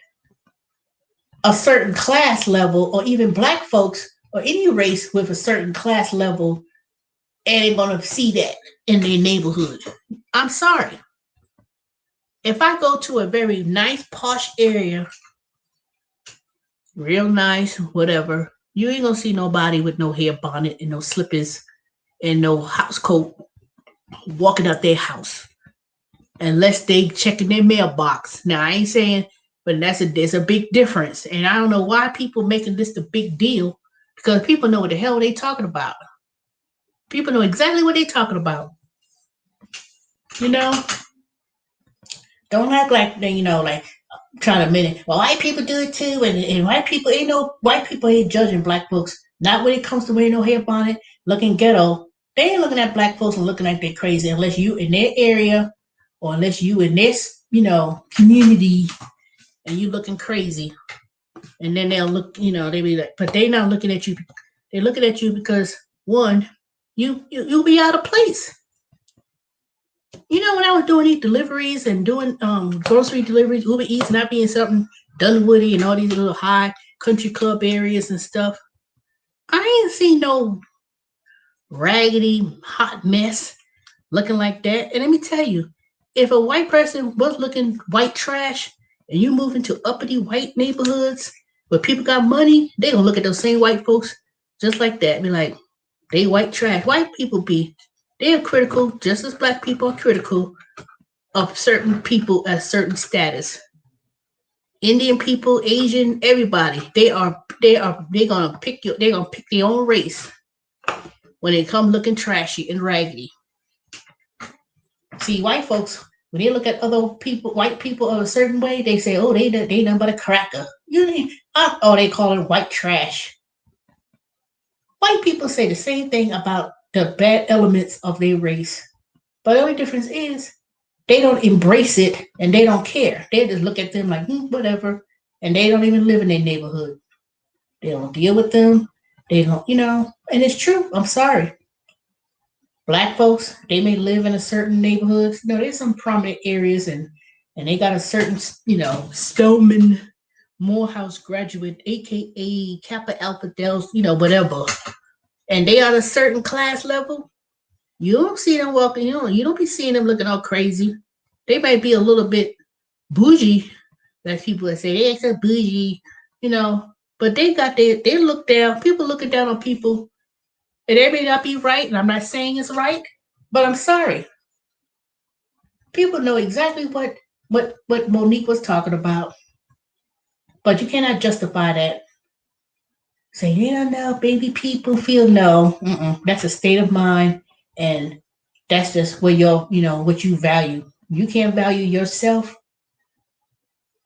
a certain class level, or even black folks or any race with a certain class level, and they're gonna see that in their neighborhood. I'm sorry. If I go to a very nice posh area, real nice, whatever, you ain't gonna see nobody with no hair bonnet and no slippers and no house coat walking out their house unless they checking their mailbox. Now I ain't saying, but there's a big difference, and I don't know why people making this the big deal, because people know what the hell they talking about. People know exactly what they talking about. You know, don't act like they, like trying to minute. Well, white people do it too, and white people ain't judging black folks. Not when it comes to wearing no hair bonnet, looking ghetto. They ain't looking at black folks and looking like they're crazy unless you in their area or unless you in this, community and you looking crazy. And then they'll look, they be like, but they not looking at you. They're looking at you because one, you'll be out of place. When I was doing these deliveries and doing grocery deliveries, Uber Eats, not being something Dunwoody and all these little high country club areas and stuff, I ain't seen no raggedy hot mess looking like that. And let me tell you, if a white person was looking white trash and you move into uppity white neighborhoods where people got money, they gonna look at those same white folks just like that. Be like, they white trash. White people they are critical, just as black people are critical of certain people at certain status. Indian people, Asian, everybody, they gonna pick their own race when they come looking trashy and raggedy. See, white folks, when they look at other people, white people of a certain way, they say, "Oh, they nothing but a cracker." They call it white trash. White people say the same thing about the bad elements of their race, but the only difference is they don't embrace it and they don't care. They just look at them like, whatever. and they don't even live in their neighborhood. They don't deal with them. They don't, and it's true. I'm sorry. Black folks, they may live in a certain neighborhood. There's some prominent areas, and they got a certain, Spelman Morehouse graduate, aka Kappa Alpha Delta, whatever. And they are a certain class level. You don't see them walking, you don't be seeing them looking all crazy. They might be a little bit bougie, like people that say they're so bougie, but they look down, people looking down on people, and they may not be right, and I'm not saying it's right, but I'm sorry. People know exactly what Monique was talking about, but you cannot justify that. Say, yeah, no, baby people feel no. That's a state of mind, and that's just where what you value. You can't value yourself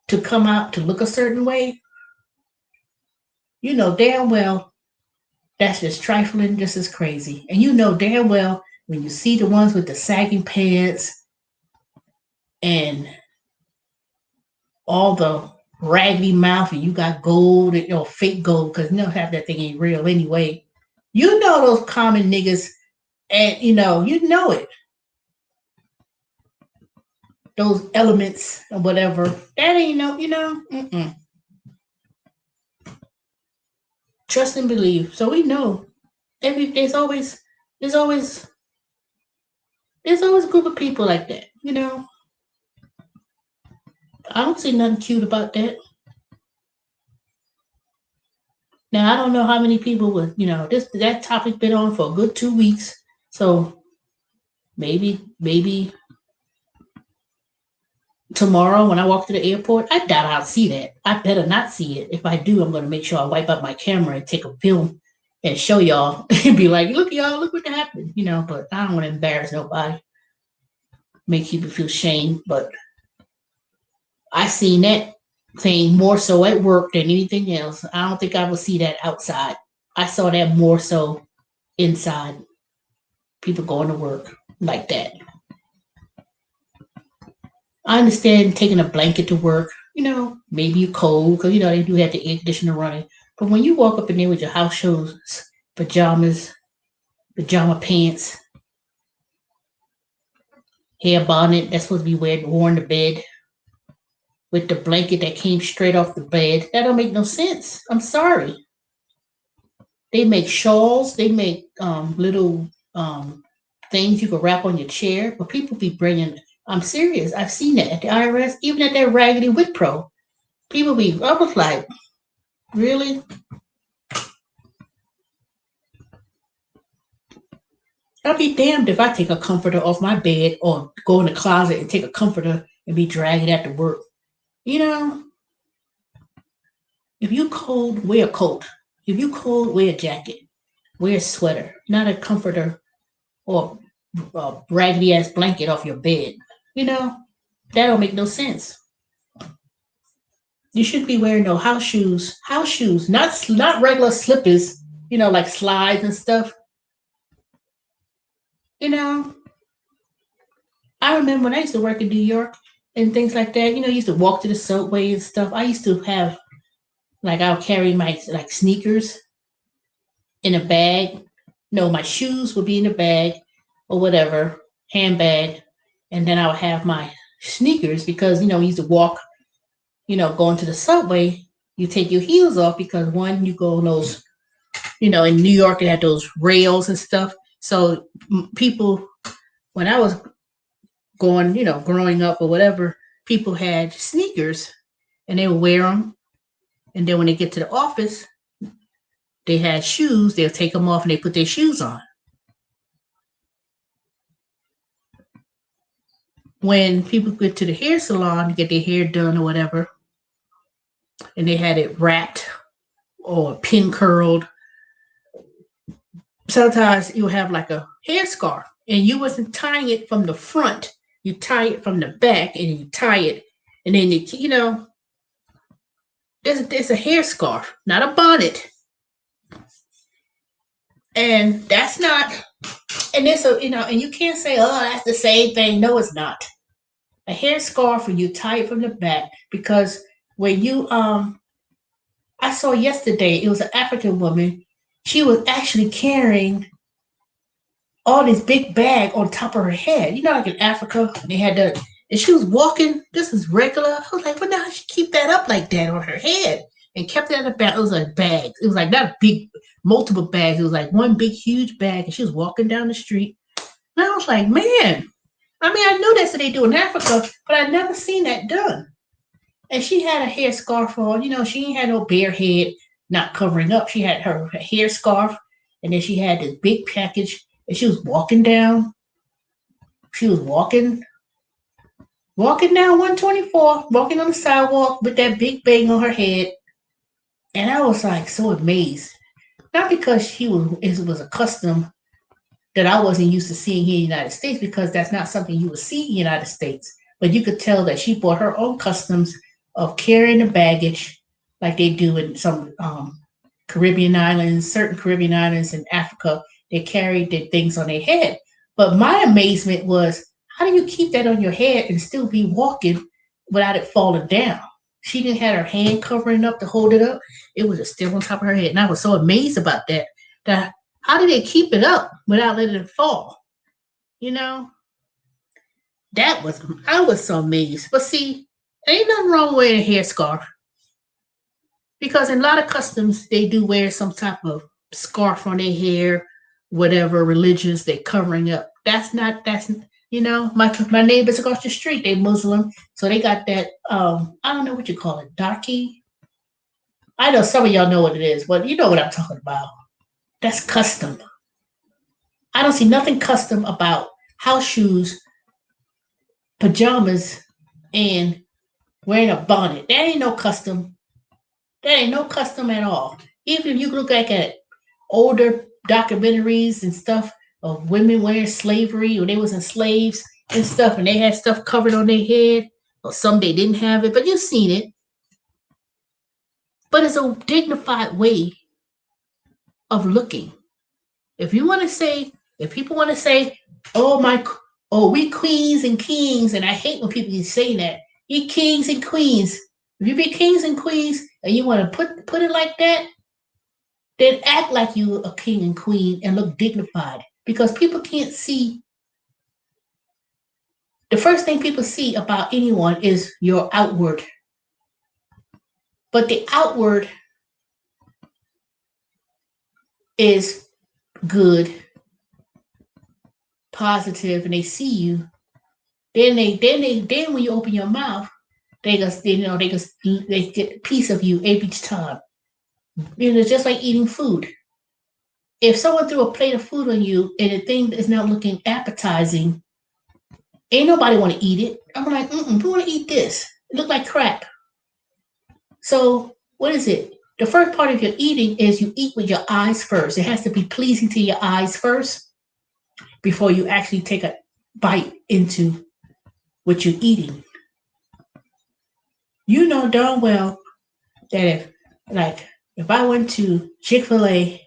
to come out to look a certain way. You know damn well that's just trifling, just as crazy. And you know damn well when you see the ones with the sagging pants and all the raggedy mouth, and you got gold, fake gold, because half that thing ain't real anyway. You know those common niggas, and you know it. Those elements or whatever. That ain't trust and believe. So we know there's always a group of people like that. I don't see nothing cute about that. Now I don't know how many people was that topic been on for a good 2 weeks. So maybe tomorrow when I walk to the airport, I doubt I'll see that. I better not see it. If I do, I'm gonna make sure I wipe out my camera and take a film and show y'all and be like, look y'all, look what happened. But I don't want to embarrass nobody. Make people feel shame. But I seen that thing more so at work than anything else. I don't think I will see that outside. I saw that more so inside. People going to work like that. I understand taking a blanket to work. Maybe you're cold because they do have the air conditioner running. But when you walk up in there with your house shoes, pajamas, pajama pants, hair bonnet that's supposed to be worn to bed, with the blanket that came straight off the bed, that don't make no sense. I'm sorry. They make shawls. They make little things you can wrap on your chair. But people be bringing. I'm serious. I've seen that at the IRS, even at that Raggedy Wit Pro. People be. I was like, really? I'll be damned if I take a comforter off my bed or go in the closet and take a comforter and be dragging it to work. If you cold, wear a coat. If you cold, wear a jacket. Wear a sweater, not a comforter or a raggedy ass blanket off your bed. That don't make no sense. You shouldn't be wearing no house shoes. House shoes, not regular slippers. Like slides and stuff. I remember when I used to work in New York and things like that. I used to walk to the subway and stuff. I used to have I'll carry my sneakers in a bag. No, my shoes would be in a bag or whatever, handbag, and then I would have my sneakers because we used to walk. Going to the subway, you take your heels off because one, you go on those. In New York they had those rails and stuff. So people, when I was growing up or whatever, people had sneakers and they would wear them. And then when they get to the office, they had shoes. They'll take them off and they put their shoes on. When people get to the hair salon to get their hair done or whatever, and they had it wrapped or pin curled, sometimes you'll have like a hair scarf and you wasn't tying it from the front. You tie it from the back and you tie it. And then, there's a hair scarf, not a bonnet. And that's not, and there's and you can't say, oh, that's the same thing. No, it's not. A hair scarf when you tie it from the back because when you I saw yesterday, it was an African woman. She was actually carrying all this big bag on top of her head. You know, like in Africa, they had the, and she was walking. This is regular. I was like, well, now she keep that up like that on her head and kept it in a bag. It was like bags. It was like not big, multiple bags. It was like one big, huge bag, and she was walking down the street. And I was like, man. I mean, I knew that's what they do in Africa, but I never seen that done. And she had a hair scarf on. You know, she ain't had no bare head, not covering up. She had her hair scarf, and then she had this big package, and she was walking down. She was walking down 124, walking on the sidewalk with that big bang on her head. And I was like so amazed. Not because she was it was a custom that I wasn't used to seeing here in the United States, because that's not something you would see in the United States. But you could tell that she brought her own customs of carrying the baggage like they do in some Caribbean islands, certain Caribbean islands in Africa. They carry their things on their head. But my amazement was, how do you keep that on your head and still be walking without it falling down? She didn't have her hand covering up to hold it up. It was just still on top of her head. And I was so amazed about that. That how did they keep it up without letting it fall? You know, that was, I was so amazed. But see, ain't nothing wrong with wearing a hair scarf, because in a lot of customs they do wear some type of scarf on their hair, whatever religions they're covering up. That's you know, my neighbors across the street, they Muslim, so they got that I don't know what you call it, darky. I know some of y'all know what it is, but you know what I'm talking about. That's custom. I don't see nothing custom about house shoes, pajamas, and wearing a bonnet. That ain't no custom. That ain't no custom at all. Even if you look back at older documentaries and stuff of women wearing slavery, or they was slaves and stuff, and they had stuff covered on their head, or some they didn't have it, but you've seen it. But it's a dignified way of looking. If you want to say, if people want to say, oh my, oh we queens and kings, and I hate when people say that. You kings and queens. If you be kings and queens and you want to put it like that, then act like you a king and queen and look dignified. Because people can't see. The first thing people see about anyone is your outward. But the outward is good, positive, and they see you. Then when you open your mouth, they get a piece of you every time. You know, it's just like eating food. If someone threw a plate of food on you and the thing is not looking appetizing, ain't nobody want to eat it. I'm like, who want to eat this? It look like crap. So what is it? The first part of your eating is you eat with your eyes first. It has to be pleasing to your eyes first before you actually take a bite into what you're eating. You know darn well that if I went to Chick-fil-A,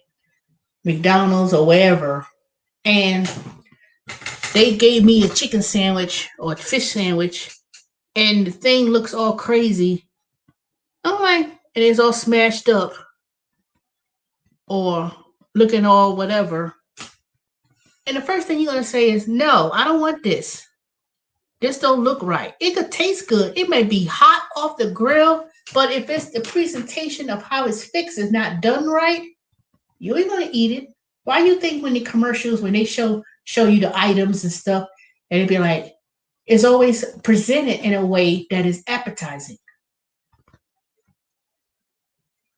McDonald's, or wherever, and they gave me a chicken sandwich or a fish sandwich, and the thing looks all crazy, I'm like, and it's all smashed up or looking all whatever. And the first thing you're gonna say is, no, I don't want this. This don't look right. It could taste good. It may be hot off the grill, but if it's the presentation of how it's fixed is not done right, you ain't gonna eat it. Why you think when the commercials, when they show you the items and stuff, and it'd be like, it's always presented in a way that is appetizing.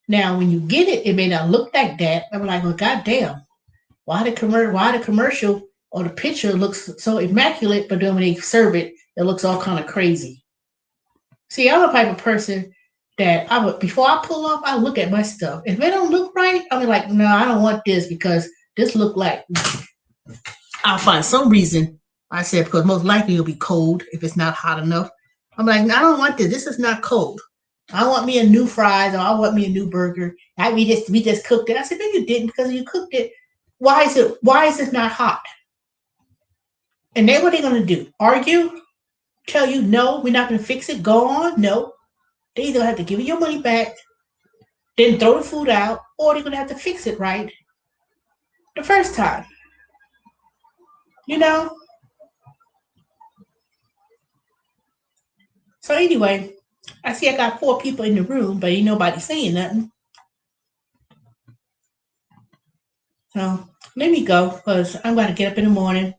Now, when you get it, it may not look like that. I'm like, well, goddamn, why the commercial or the picture looks so immaculate, but then when they serve it, it looks all kind of crazy. See, I'm the type of person that I would, before I pull off, I look at my stuff. If it don't look right, I'll be like, no, I don't want this because this look like, I'll find some reason. I said, because most likely it'll be cold if it's not hot enough. I'm like, no, I don't want this. This is not cold. I want me a new fries, or I want me a new burger. We just cooked it. I said, no, you didn't, because you cooked it. Why is it not hot? And then what are they gonna do? Argue? Tell you no, we're not gonna fix it, go on? No. They either have to give you your money back, then throw the food out, or they're gonna have to fix it right the first time. You know? So anyway, I see I got 4 people in the room, but ain't nobody saying nothing. So let me go because I'm gonna get up in the morning.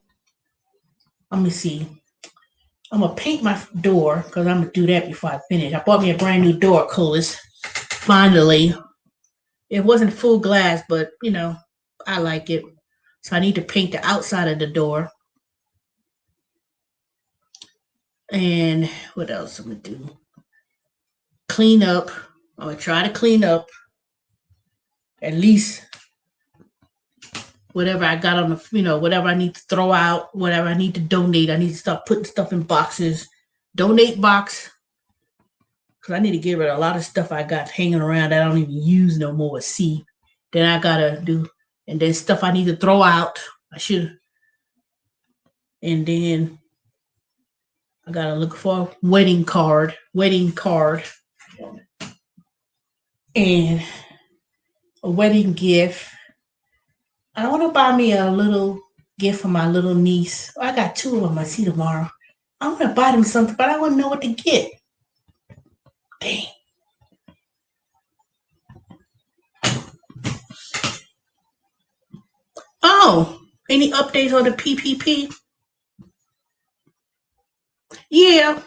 Let me see. I'm gonna paint my door because I'm gonna do that before I finish. I bought me a brand new door, Coolest. Finally. It wasn't full glass, but I like it. So I need to paint the outside of the door. And what else I'm gonna do? Clean up. I'm gonna try to clean up at least whatever I got on the, whatever I need to throw out, whatever I need to donate. I need to start putting stuff in boxes. Donate box. Because I need to get rid of a lot of stuff I got hanging around that I don't even use no more. See, then I gotta do, and then stuff I need to throw out. I should, and then I gotta look for a wedding card, and a wedding gift. I want to buy me a little gift for my little niece. I got 2 of them. I see tomorrow. I want to buy them something, but I want to know what to get. Dang. Oh, any updates on the PPP? Yeah,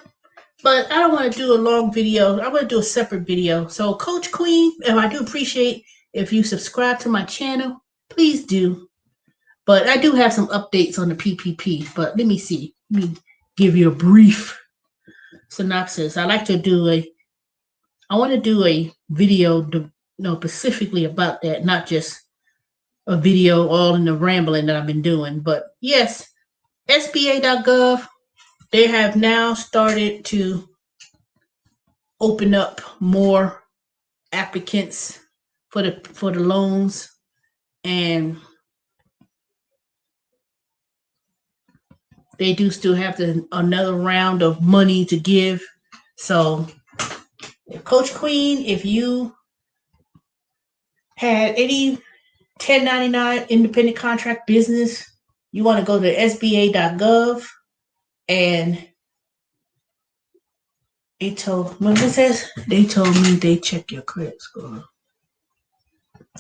but I don't want to do a long video. I want to do a separate video. So, Coach Queen, and I do appreciate if you subscribe to my channel, please do. But I do have some updates on the PPP. But let me see. Let me give you a brief synopsis. I want to do a video, specifically about that, not just a video all in the rambling that I've been doing. But yes, SBA.gov, they have now started to open up more applicants for the loans, and they do still have another round of money to give. So, Coach Queen, if you had any 1099 independent contract business, you want to go to SBA.gov, and they told me they check your credit score.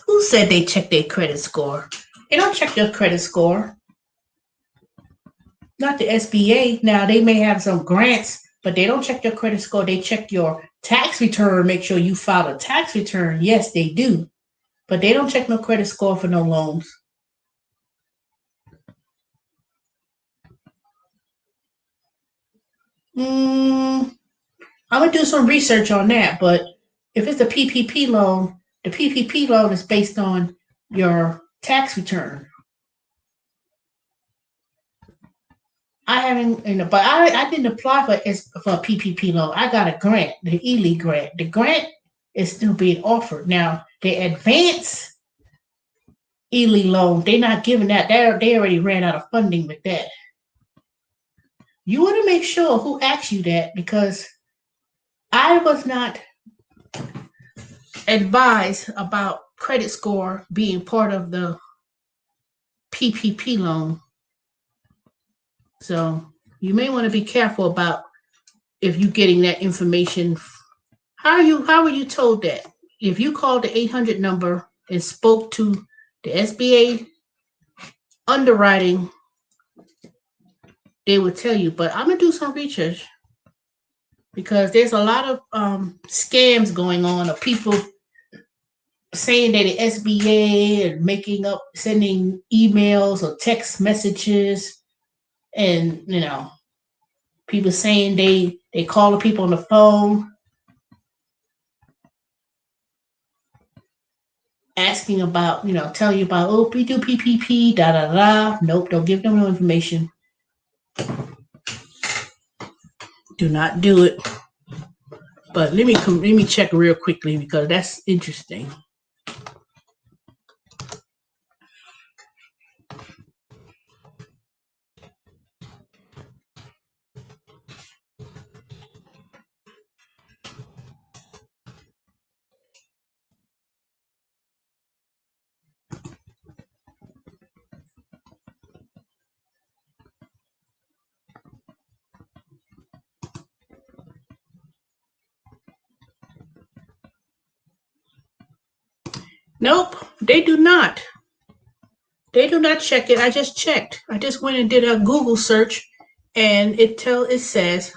Who said they check their credit score? They don't check your credit score. Not the SBA. Now, they may have some grants, but they don't check your credit score. They check your tax return, make sure you filed a tax return. Yes, they do. But they don't check no credit score for no loans. I'm going to do some research on that. But if it's a PPP loan, the PPP loan is based on your tax return. I haven't, but I didn't apply for a PPP loan. I got a grant, the ELE grant. The grant is still being offered. Now, the advance ELE loan, they're not giving that. They already ran out of funding with that. You want to make sure who asks you that, because I was not advised about credit score being part of the PPP loan. So you may want to be careful about if you're getting that information. How were you told that? If you called the 800 number and spoke to the SBA underwriting, they would tell you. But I'm gonna do some research, because there's a lot of scams going on of people saying that the SBA and sending emails or text messages, and people saying they call the people on the phone asking about, telling you about, oh, we do PPP, da da da. Nope, don't give them no information. Do not do it. But let me check real quickly, because that's interesting. Nope, they do not. They do not check it. I just checked. I just went and did a Google search, and it says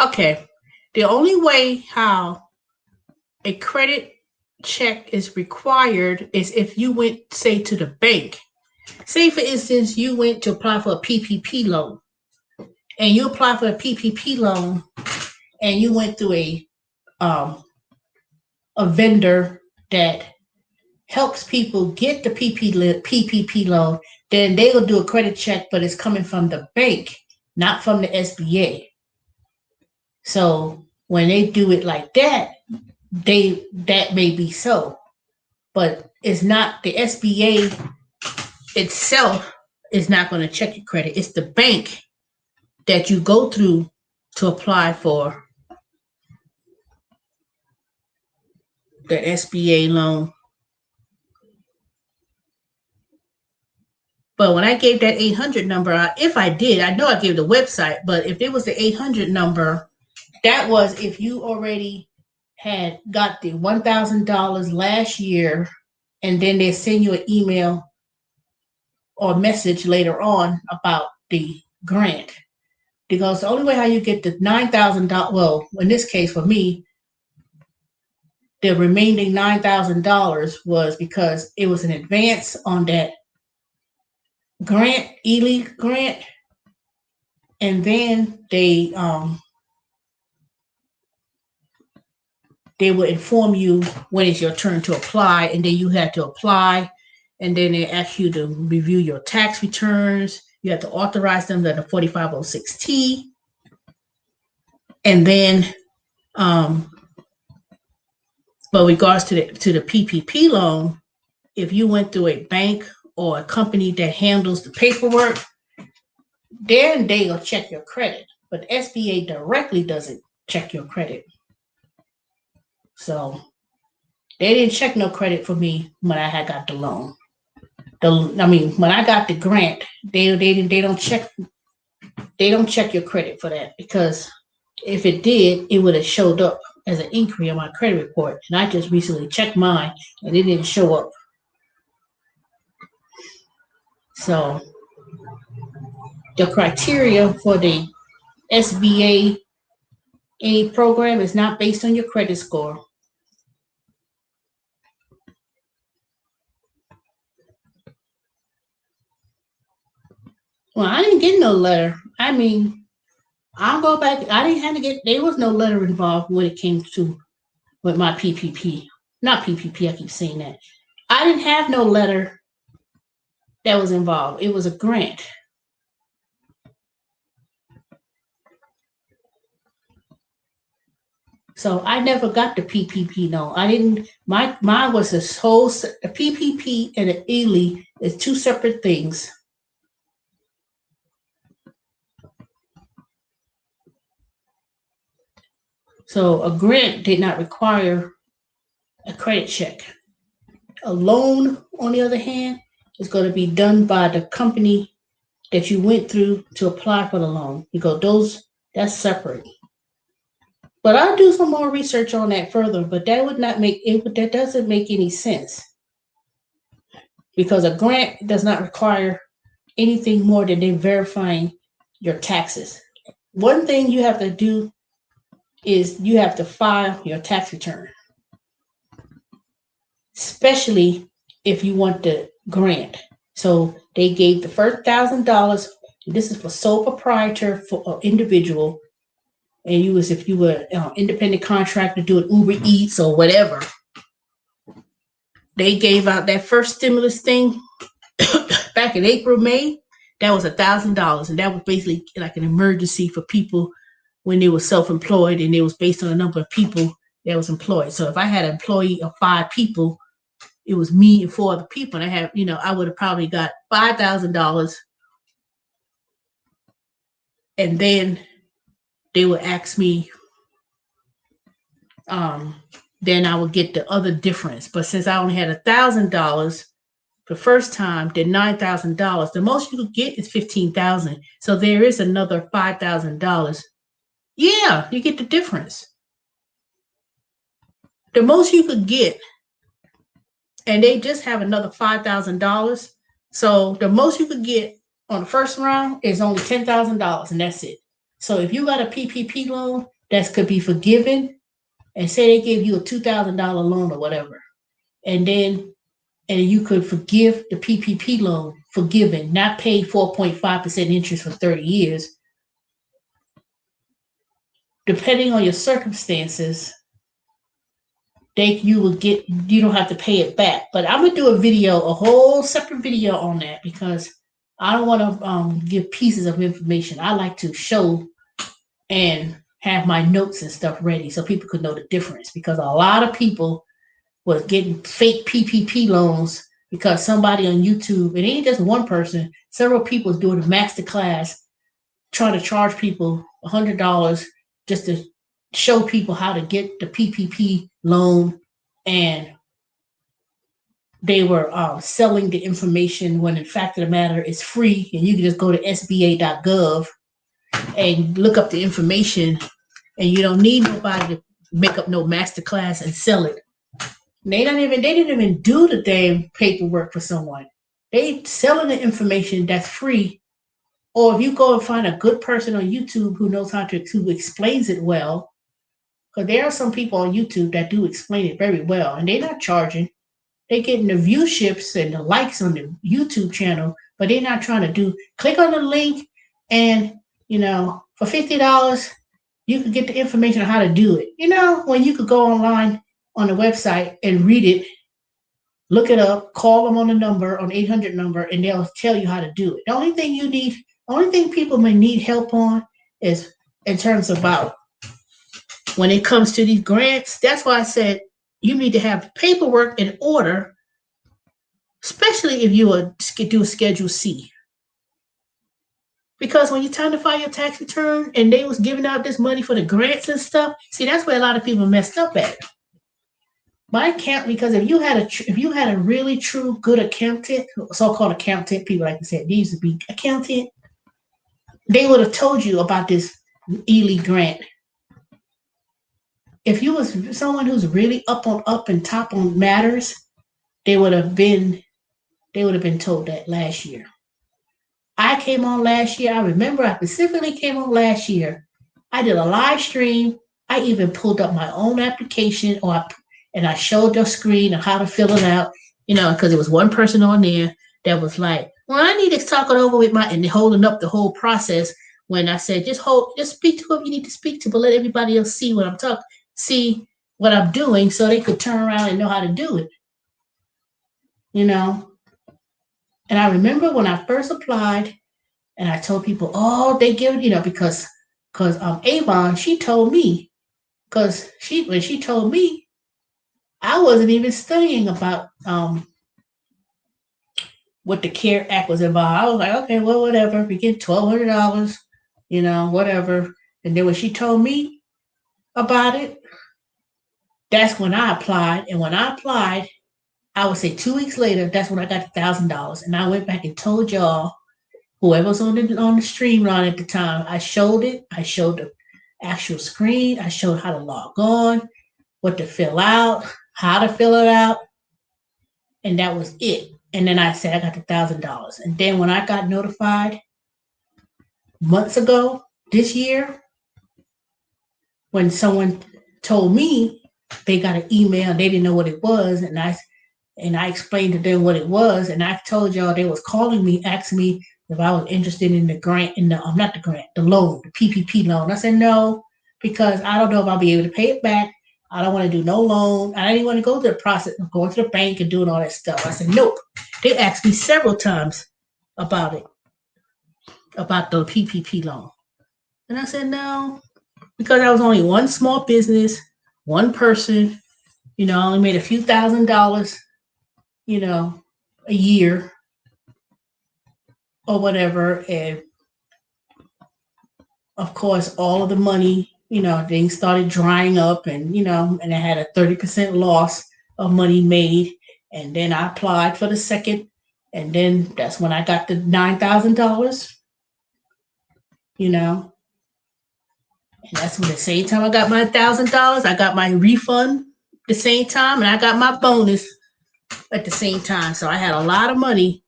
okay. The only way how a credit check is required is if you went, say, to the bank. Say, for instance, you went to apply for a PPP loan, and you apply for a PPP loan, and you went through a vendor that helps people get the PPP loan. Then they will do a credit check, but it's coming from the bank, not from the SBA. So when they do it like that, that may be so, but it's not. The SBA itself is not going to check your credit. It's the bank that you go through to apply for the SBA loan. But when I gave that 800 number, if I did, I know I gave the website, but if it was the 800 number, that was if you already had got the $1,000 last year, and then they send you an email or message later on about the grant. Because the only way how you get the $9,000, well, in this case for me, the remaining $9,000 was because it was an advance on that grant, ELE grant, and then they will inform you when it's your turn to apply, and then you have to apply, and then they ask you to review your tax returns. You have to authorize them to the 4506T, and then but regards to the PPP loan, if you went through a bank or a company that handles the paperwork, then they'll check your credit. But SBA directly doesn't check your credit. So they didn't check no credit for me when I had got the loan. When I got the grant, they don't check your credit for that, because if it did, it would have showed up as an inquiry on my credit report. And I just recently checked mine, and it didn't show up. So the criteria for the SBA program is not based on your credit score. Well, I didn't get no letter. I'll go back. I didn't have to get, there was no letter involved when it came to with my PPP. Not PPP, I keep saying that. I didn't have no letter that was involved. It was a grant. So I never got the PPP loan. I didn't, mine was this whole, a PPP and an ELE is two separate things. So a grant did not require a credit check. A loan, on the other hand, is going to be done by the company that you went through to apply for the loan. That's separate. But I'll do some more research on that further, but that doesn't make any sense. Because a grant does not require anything more than them verifying your taxes. One thing you have to do is you have to file your tax return, especially if you want the grant. So they gave the first $1,000. This is for sole proprietor for an individual, and if you were independent contractor doing Uber Eats or whatever. They gave out that first stimulus thing back in April, May. That was $1,000, and that was basically like an emergency for people when they were self-employed, and it was based on the number of people that was employed. So if I had an employee of 5 people, it was me and 4 other people, and I have, I would have probably got $5,000, and then they would ask me, then I would get the other difference. But since I only had $1,000 the first time, then $9,000, the most you could get is $15,000. So there is another $5,000. Yeah, you get the difference. The most you could get, and they just have another $5,000. So the most you could get on the first round is only $10,000, and that's it. So if you got a PPP loan that could be forgiven, and say they gave you a $2,000 loan or whatever, and you could forgive the PPP loan, forgiven, not pay 4.5% interest for 30 years. Depending on your circumstances, you don't have to pay it back. But I'm gonna do a whole separate video on that, because I don't want to give pieces of information. I like to show and have my notes and stuff ready so people could know the difference, because a lot of people was getting fake PPP loans because somebody on YouTube, it ain't just one person, several people was doing a master class trying to charge people $100 just to show people how to get the PPP loan, and they were selling the information when in fact of the matter it's free, and you can just go to sba.gov and look up the information, and you don't need nobody to make up no master class and sell it. They didn't even do the damn paperwork for someone. They selling the information that's free. Or if you go and find a good person on YouTube who knows who explains it well, because there are some people on YouTube that do explain it very well, and they're not charging. They're getting the viewerships and the likes on the YouTube channel, but they're not trying to click on the link, and for $50 you could get the information on how to do it. When you could go online on the website and read it, look it up, call them on the number, on 800 number, and they'll tell you how to do it. The only thing people may need help on is in terms about when it comes to these grants. That's why I said you need to have paperwork in order, especially if you do a Schedule C. Because when you time to file your tax return and they was giving out this money for the grants and stuff, see, that's where a lot of people messed up at. My account, because if you had a really true good accountant, so-called accountant, people like to say they used to be accountant, they would have told you about this Ely grant. If you was someone who's really up and top on matters, they would have been told that last year. I came on last year. I remember I specifically came on last year. I did a live stream. I even pulled up my own application, and I showed the screen of how to fill it out, because there was one person on there that was like, well, I need to talk it over with and holding up the whole process, when I said, just speak to whoever you need to speak to, but let everybody else see what I'm doing, so they could turn around and know how to do it. And I remember when I first applied, and I told people, oh, they give it, because Avon, she told me, when she told me, I wasn't even studying about what the CARE Act was involved. I was like, okay, well, whatever. We get $1,200, whatever. And then when she told me about it, that's when I applied. And when I applied, I would say 2 weeks later, that's when I got the $1,000. And I went back and told y'all, whoever was on the stream line at the time, I showed it. I showed the actual screen. I showed how to log on, what to fill out, how to fill it out. And that was it. And then I said, I got the $1,000. And then when I got notified months ago, this year, when someone told me they got an email, they didn't know what it was, and I explained to them what it was, and I told y'all they was calling me, asking me if I was interested in the grant, not the grant, the loan, the PPP loan. I said no, because I don't know if I'll be able to pay it back. I don't want to do no loan. I didn't want to go through the process of going to the bank and doing all that stuff. I said nope. They asked me several times about it, about the PPP loan. And I said no, because I was only one small business. one person, I only made a few $1,000s, a year or whatever. And of course, all of the money, things started drying up, and I had a 30% loss of money made. And then I applied for the second, and then that's when I got the $9,000, you know. And that's when the same time I got my $1,000, I got my refund the same time, and I got my bonus at the same time. So I had a lot of money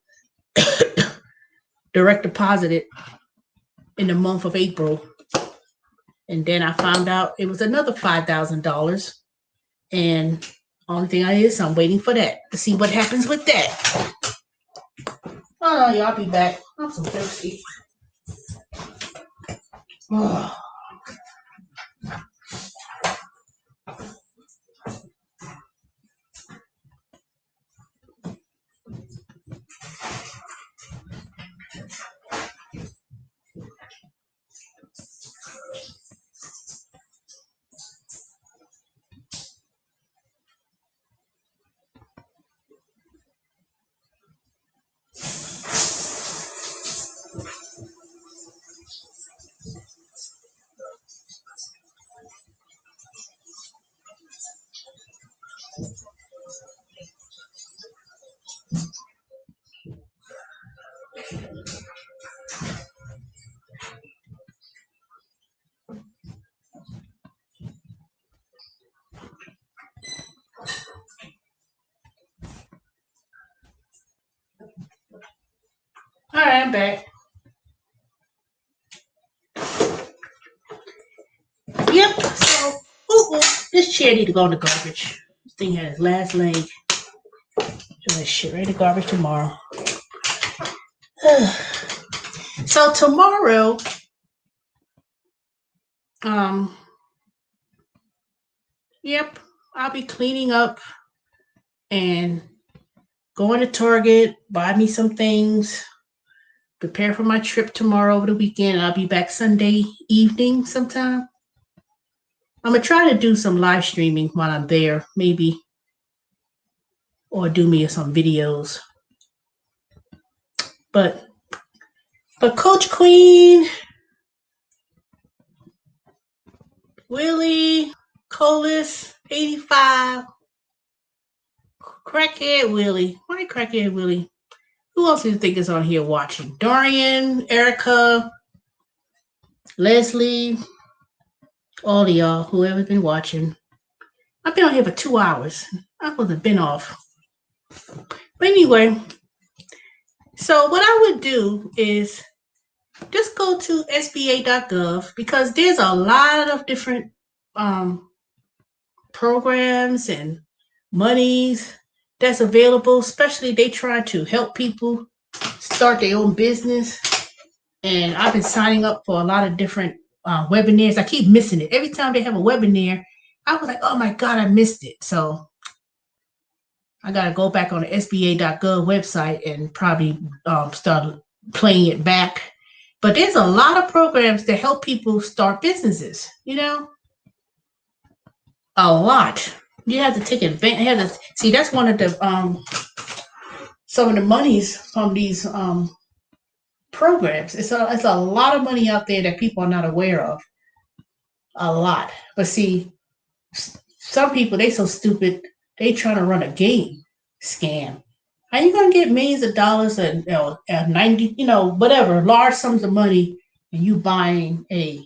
direct deposited in the month of April. And then I found out it was another $5,000. And only thing I'm waiting for that to see what happens with that. Oh, no, y'all be back. I'm so thirsty. Oh. All right, I'm back. Yep. So, this chair need to go in the garbage. This thing has its last leg. So that shit right in the garbage tomorrow. So tomorrow, yep, I'll be cleaning up and going to Target, buy me some things, prepare for my trip tomorrow over the weekend. I'll be back Sunday evening sometime. I'm gonna try to do some live streaming while I'm there, maybe, or do me some videos. But Coach Queen, Willie, Colis, 85, Crackhead Willie. Why Crackhead Willie? Who else do you think is on here watching? Dorian, Erica, Leslie, all of y'all, whoever's been watching. I've been on here for 2 hours. I must have been off. But anyway, so what I would do is just go to SBA.gov because there's a lot of different programs and monies that's available, especially they try to help people start their own business. And I've been signing up for a lot of different webinars. I keep missing it. Every time they have a webinar, I was like, oh my God, I missed it. So I got to go back on the SBA.gov website and probably start playing it back. But there's a lot of programs that help people start businesses, a lot. You have to take advantage. See, that's one of the some of the monies from these programs. It's a lot of money out there that people are not aware of. A lot. But see, some people, they so stupid, they trying to run a game scam. How you gonna get millions of dollars and 90, whatever, large sums of money, and you buying a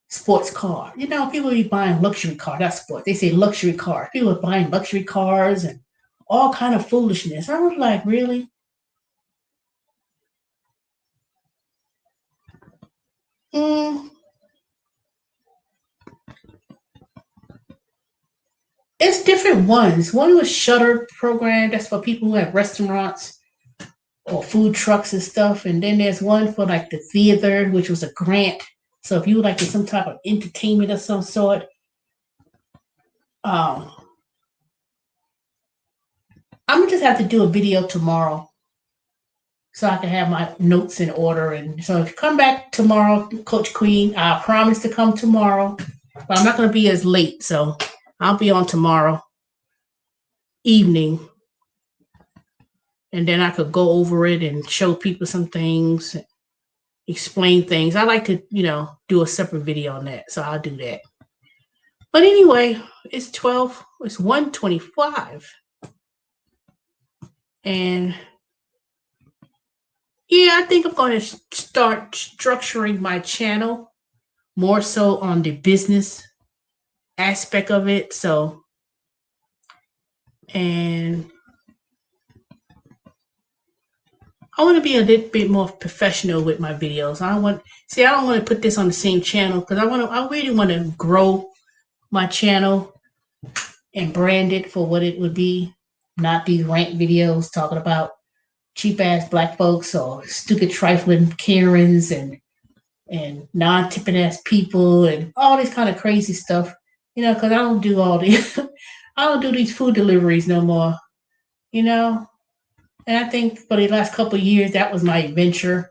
sports car? People be buying luxury cars. That's sports. They say luxury cars. People are buying luxury cars and all kind of foolishness. I was like, really? It's different ones. One was Shutter program. That's for people who have restaurants or food trucks and stuff. And then there's one for like the theater, which was a grant. So if you would like to some type of entertainment of some sort, I'm gonna just have to do a video tomorrow so I can have my notes in order. And so if you come back tomorrow, Coach Queen, I promise to come tomorrow but I'm not going to be as late. So I'll be on tomorrow evening, and then I could go over it and show people some things, explain things. I like to, do a separate video on that. So I'll do that. But anyway, it's 1:25. And yeah, I think I'm going to start structuring my channel more so on the business aspect of it. So, and I want to be a little bit more professional with my videos. I don't want to put this on the same channel because I really want to grow my channel and brand it for what it would be, not these rant videos talking about cheap ass black folks or stupid trifling Karens and non-tipping ass people and all this kind of crazy stuff. Because I don't do all these. I don't do these food deliveries no more. And I think for the last couple of years that was my adventure.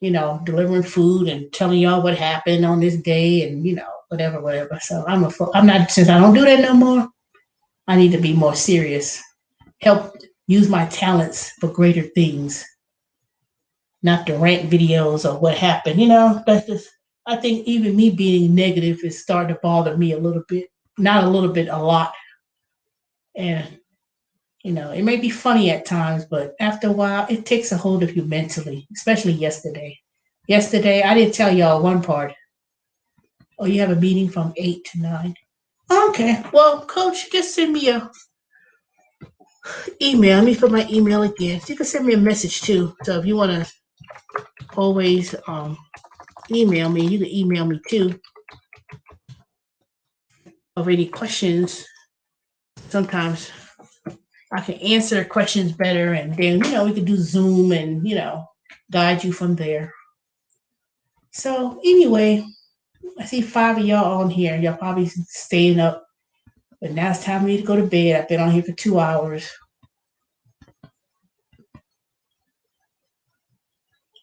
Delivering food and telling y'all what happened on this day and whatever. So I'm not, since I don't do that no more. I need to be more serious. Help use my talents for greater things, not the rant videos or what happened. That's just, I think even me being negative is starting to bother me a little bit. Not a little bit, a lot. And, it may be funny at times, but after a while, it takes a hold of you mentally, especially yesterday. Yesterday, I didn't tell y'all one part. Oh, you have a meeting from 8 to 9. Okay. Well, Coach, just send me a email. Let me put my email again. You can send me a message too. So if you want to always email me, you can email me too. Of any questions, sometimes I can answer questions better, and then we can do Zoom and guide you from there. So anyway, I see 5 of y'all on here. Y'all probably staying up, but now it's time for me to go to bed. I've been on here for 2 hours.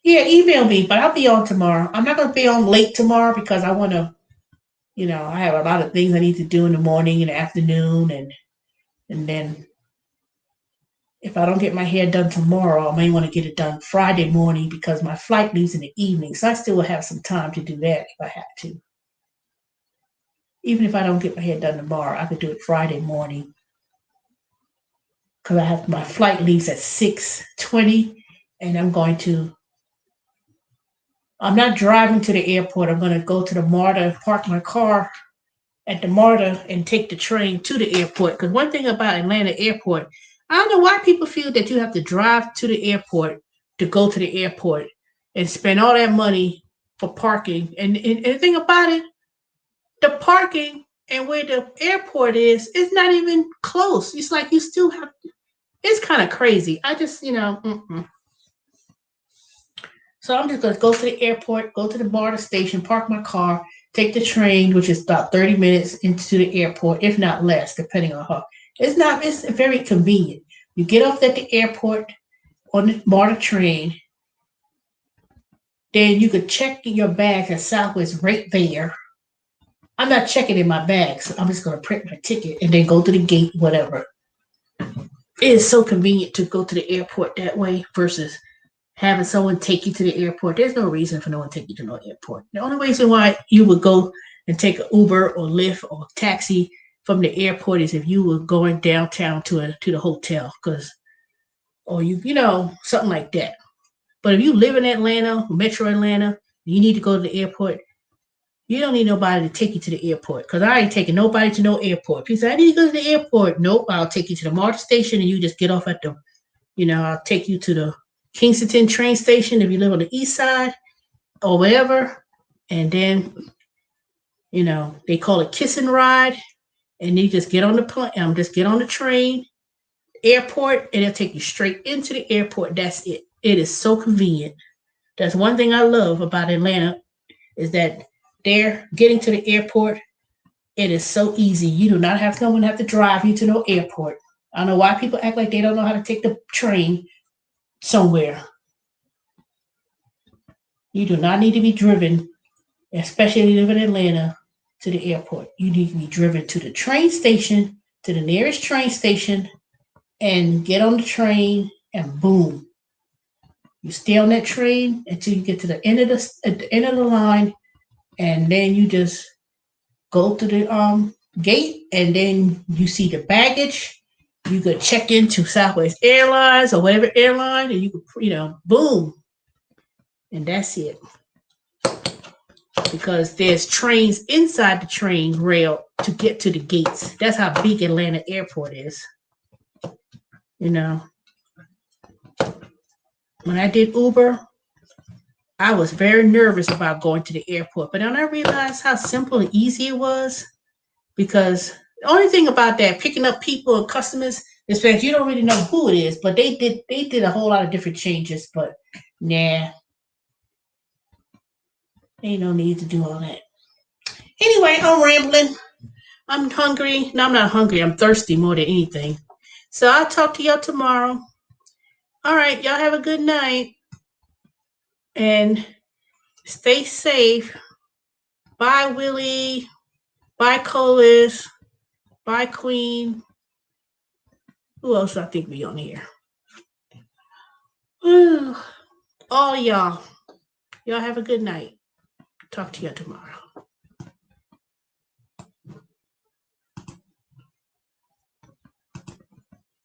Yeah, email me, but I'll be on tomorrow. I'm not going to be on late tomorrow because I want to, I have a lot of things I need to do in the morning and the afternoon, and then if I don't get my hair done tomorrow, I may want to get it done Friday morning because my flight leaves in the evening. So I still will have some time to do that if I have to. Even if I don't get my hair done tomorrow, I could do it Friday morning because my flight leaves at 6:20, and I'm not driving to the airport. I'm going to go to the MARTA, park my car at the MARTA, and take the train to the airport. Because one thing about Atlanta airport, I don't know why people feel that you have to drive to the airport to go to the airport and spend all that money for parking. And the thing about it, the parking and where the airport is not even close. It's like you still have to, it's kind of crazy. I just, So I'm just going to go to the airport, go to the MARTA station, park my car, take the train, which is about 30 minutes into the airport, if not less, depending on how. It's very convenient. You get off at the airport on the MARTA train, then you could check your bags at Southwest right there. I'm not checking in my bags. So I'm just going to print my ticket and then go to the gate, whatever. It is so convenient to go to the airport that way versus having someone take you to the airport. There's no reason for no one to take you to no airport. The only reason why you would go and take an Uber or Lyft or taxi from the airport is if you were going downtown to the hotel, or something like that. But if you live in Atlanta, Metro Atlanta, you need to go to the airport. You don't need nobody to take you to the airport because I ain't taking nobody to no airport. People say, I need to go to the airport. Nope, I'll take you to the MARTA station and you just get off at I'll take you to the Kingston train station if you live on the east side or wherever. And then, they call it kiss and ride. And you just get on the plane, just get on the train, airport, and it'll take you straight into the airport. That's it. It is so convenient. That's one thing I love about Atlanta is that they're getting to the airport. It is so easy. You do not have someone have to drive you to no airport. I don't know why people act like they don't know how to take the train somewhere. You do not need to be driven, especially if you live in Atlanta, to the airport. You need to be driven to the train station, to the nearest train station, and get on the train, and boom, you stay on that train until you get to the end of the line, and then you just go to the gate, and then you see the baggage. You could check into Southwest Airlines or whatever airline, and you could, boom, and that's it. Because there's trains inside the train rail to get to the gates. That's how big Atlanta Airport is. When I did Uber, I was very nervous about going to the airport, but then I realized how simple and easy it was. Because the only thing about that, picking up people and customers, is that you don't really know who it is, but they did a whole lot of different changes. But nah, ain't no need to do all that. Anyway, I'm rambling. I'm hungry. No, I'm not hungry. I'm thirsty more than anything. So I'll talk to y'all tomorrow. All right, y'all have a good night and stay safe. Bye, Willie. Bye, Colis. Bye, Queen. Who else I think be on here? All y'all. Y'all have a good night. Talk to you tomorrow.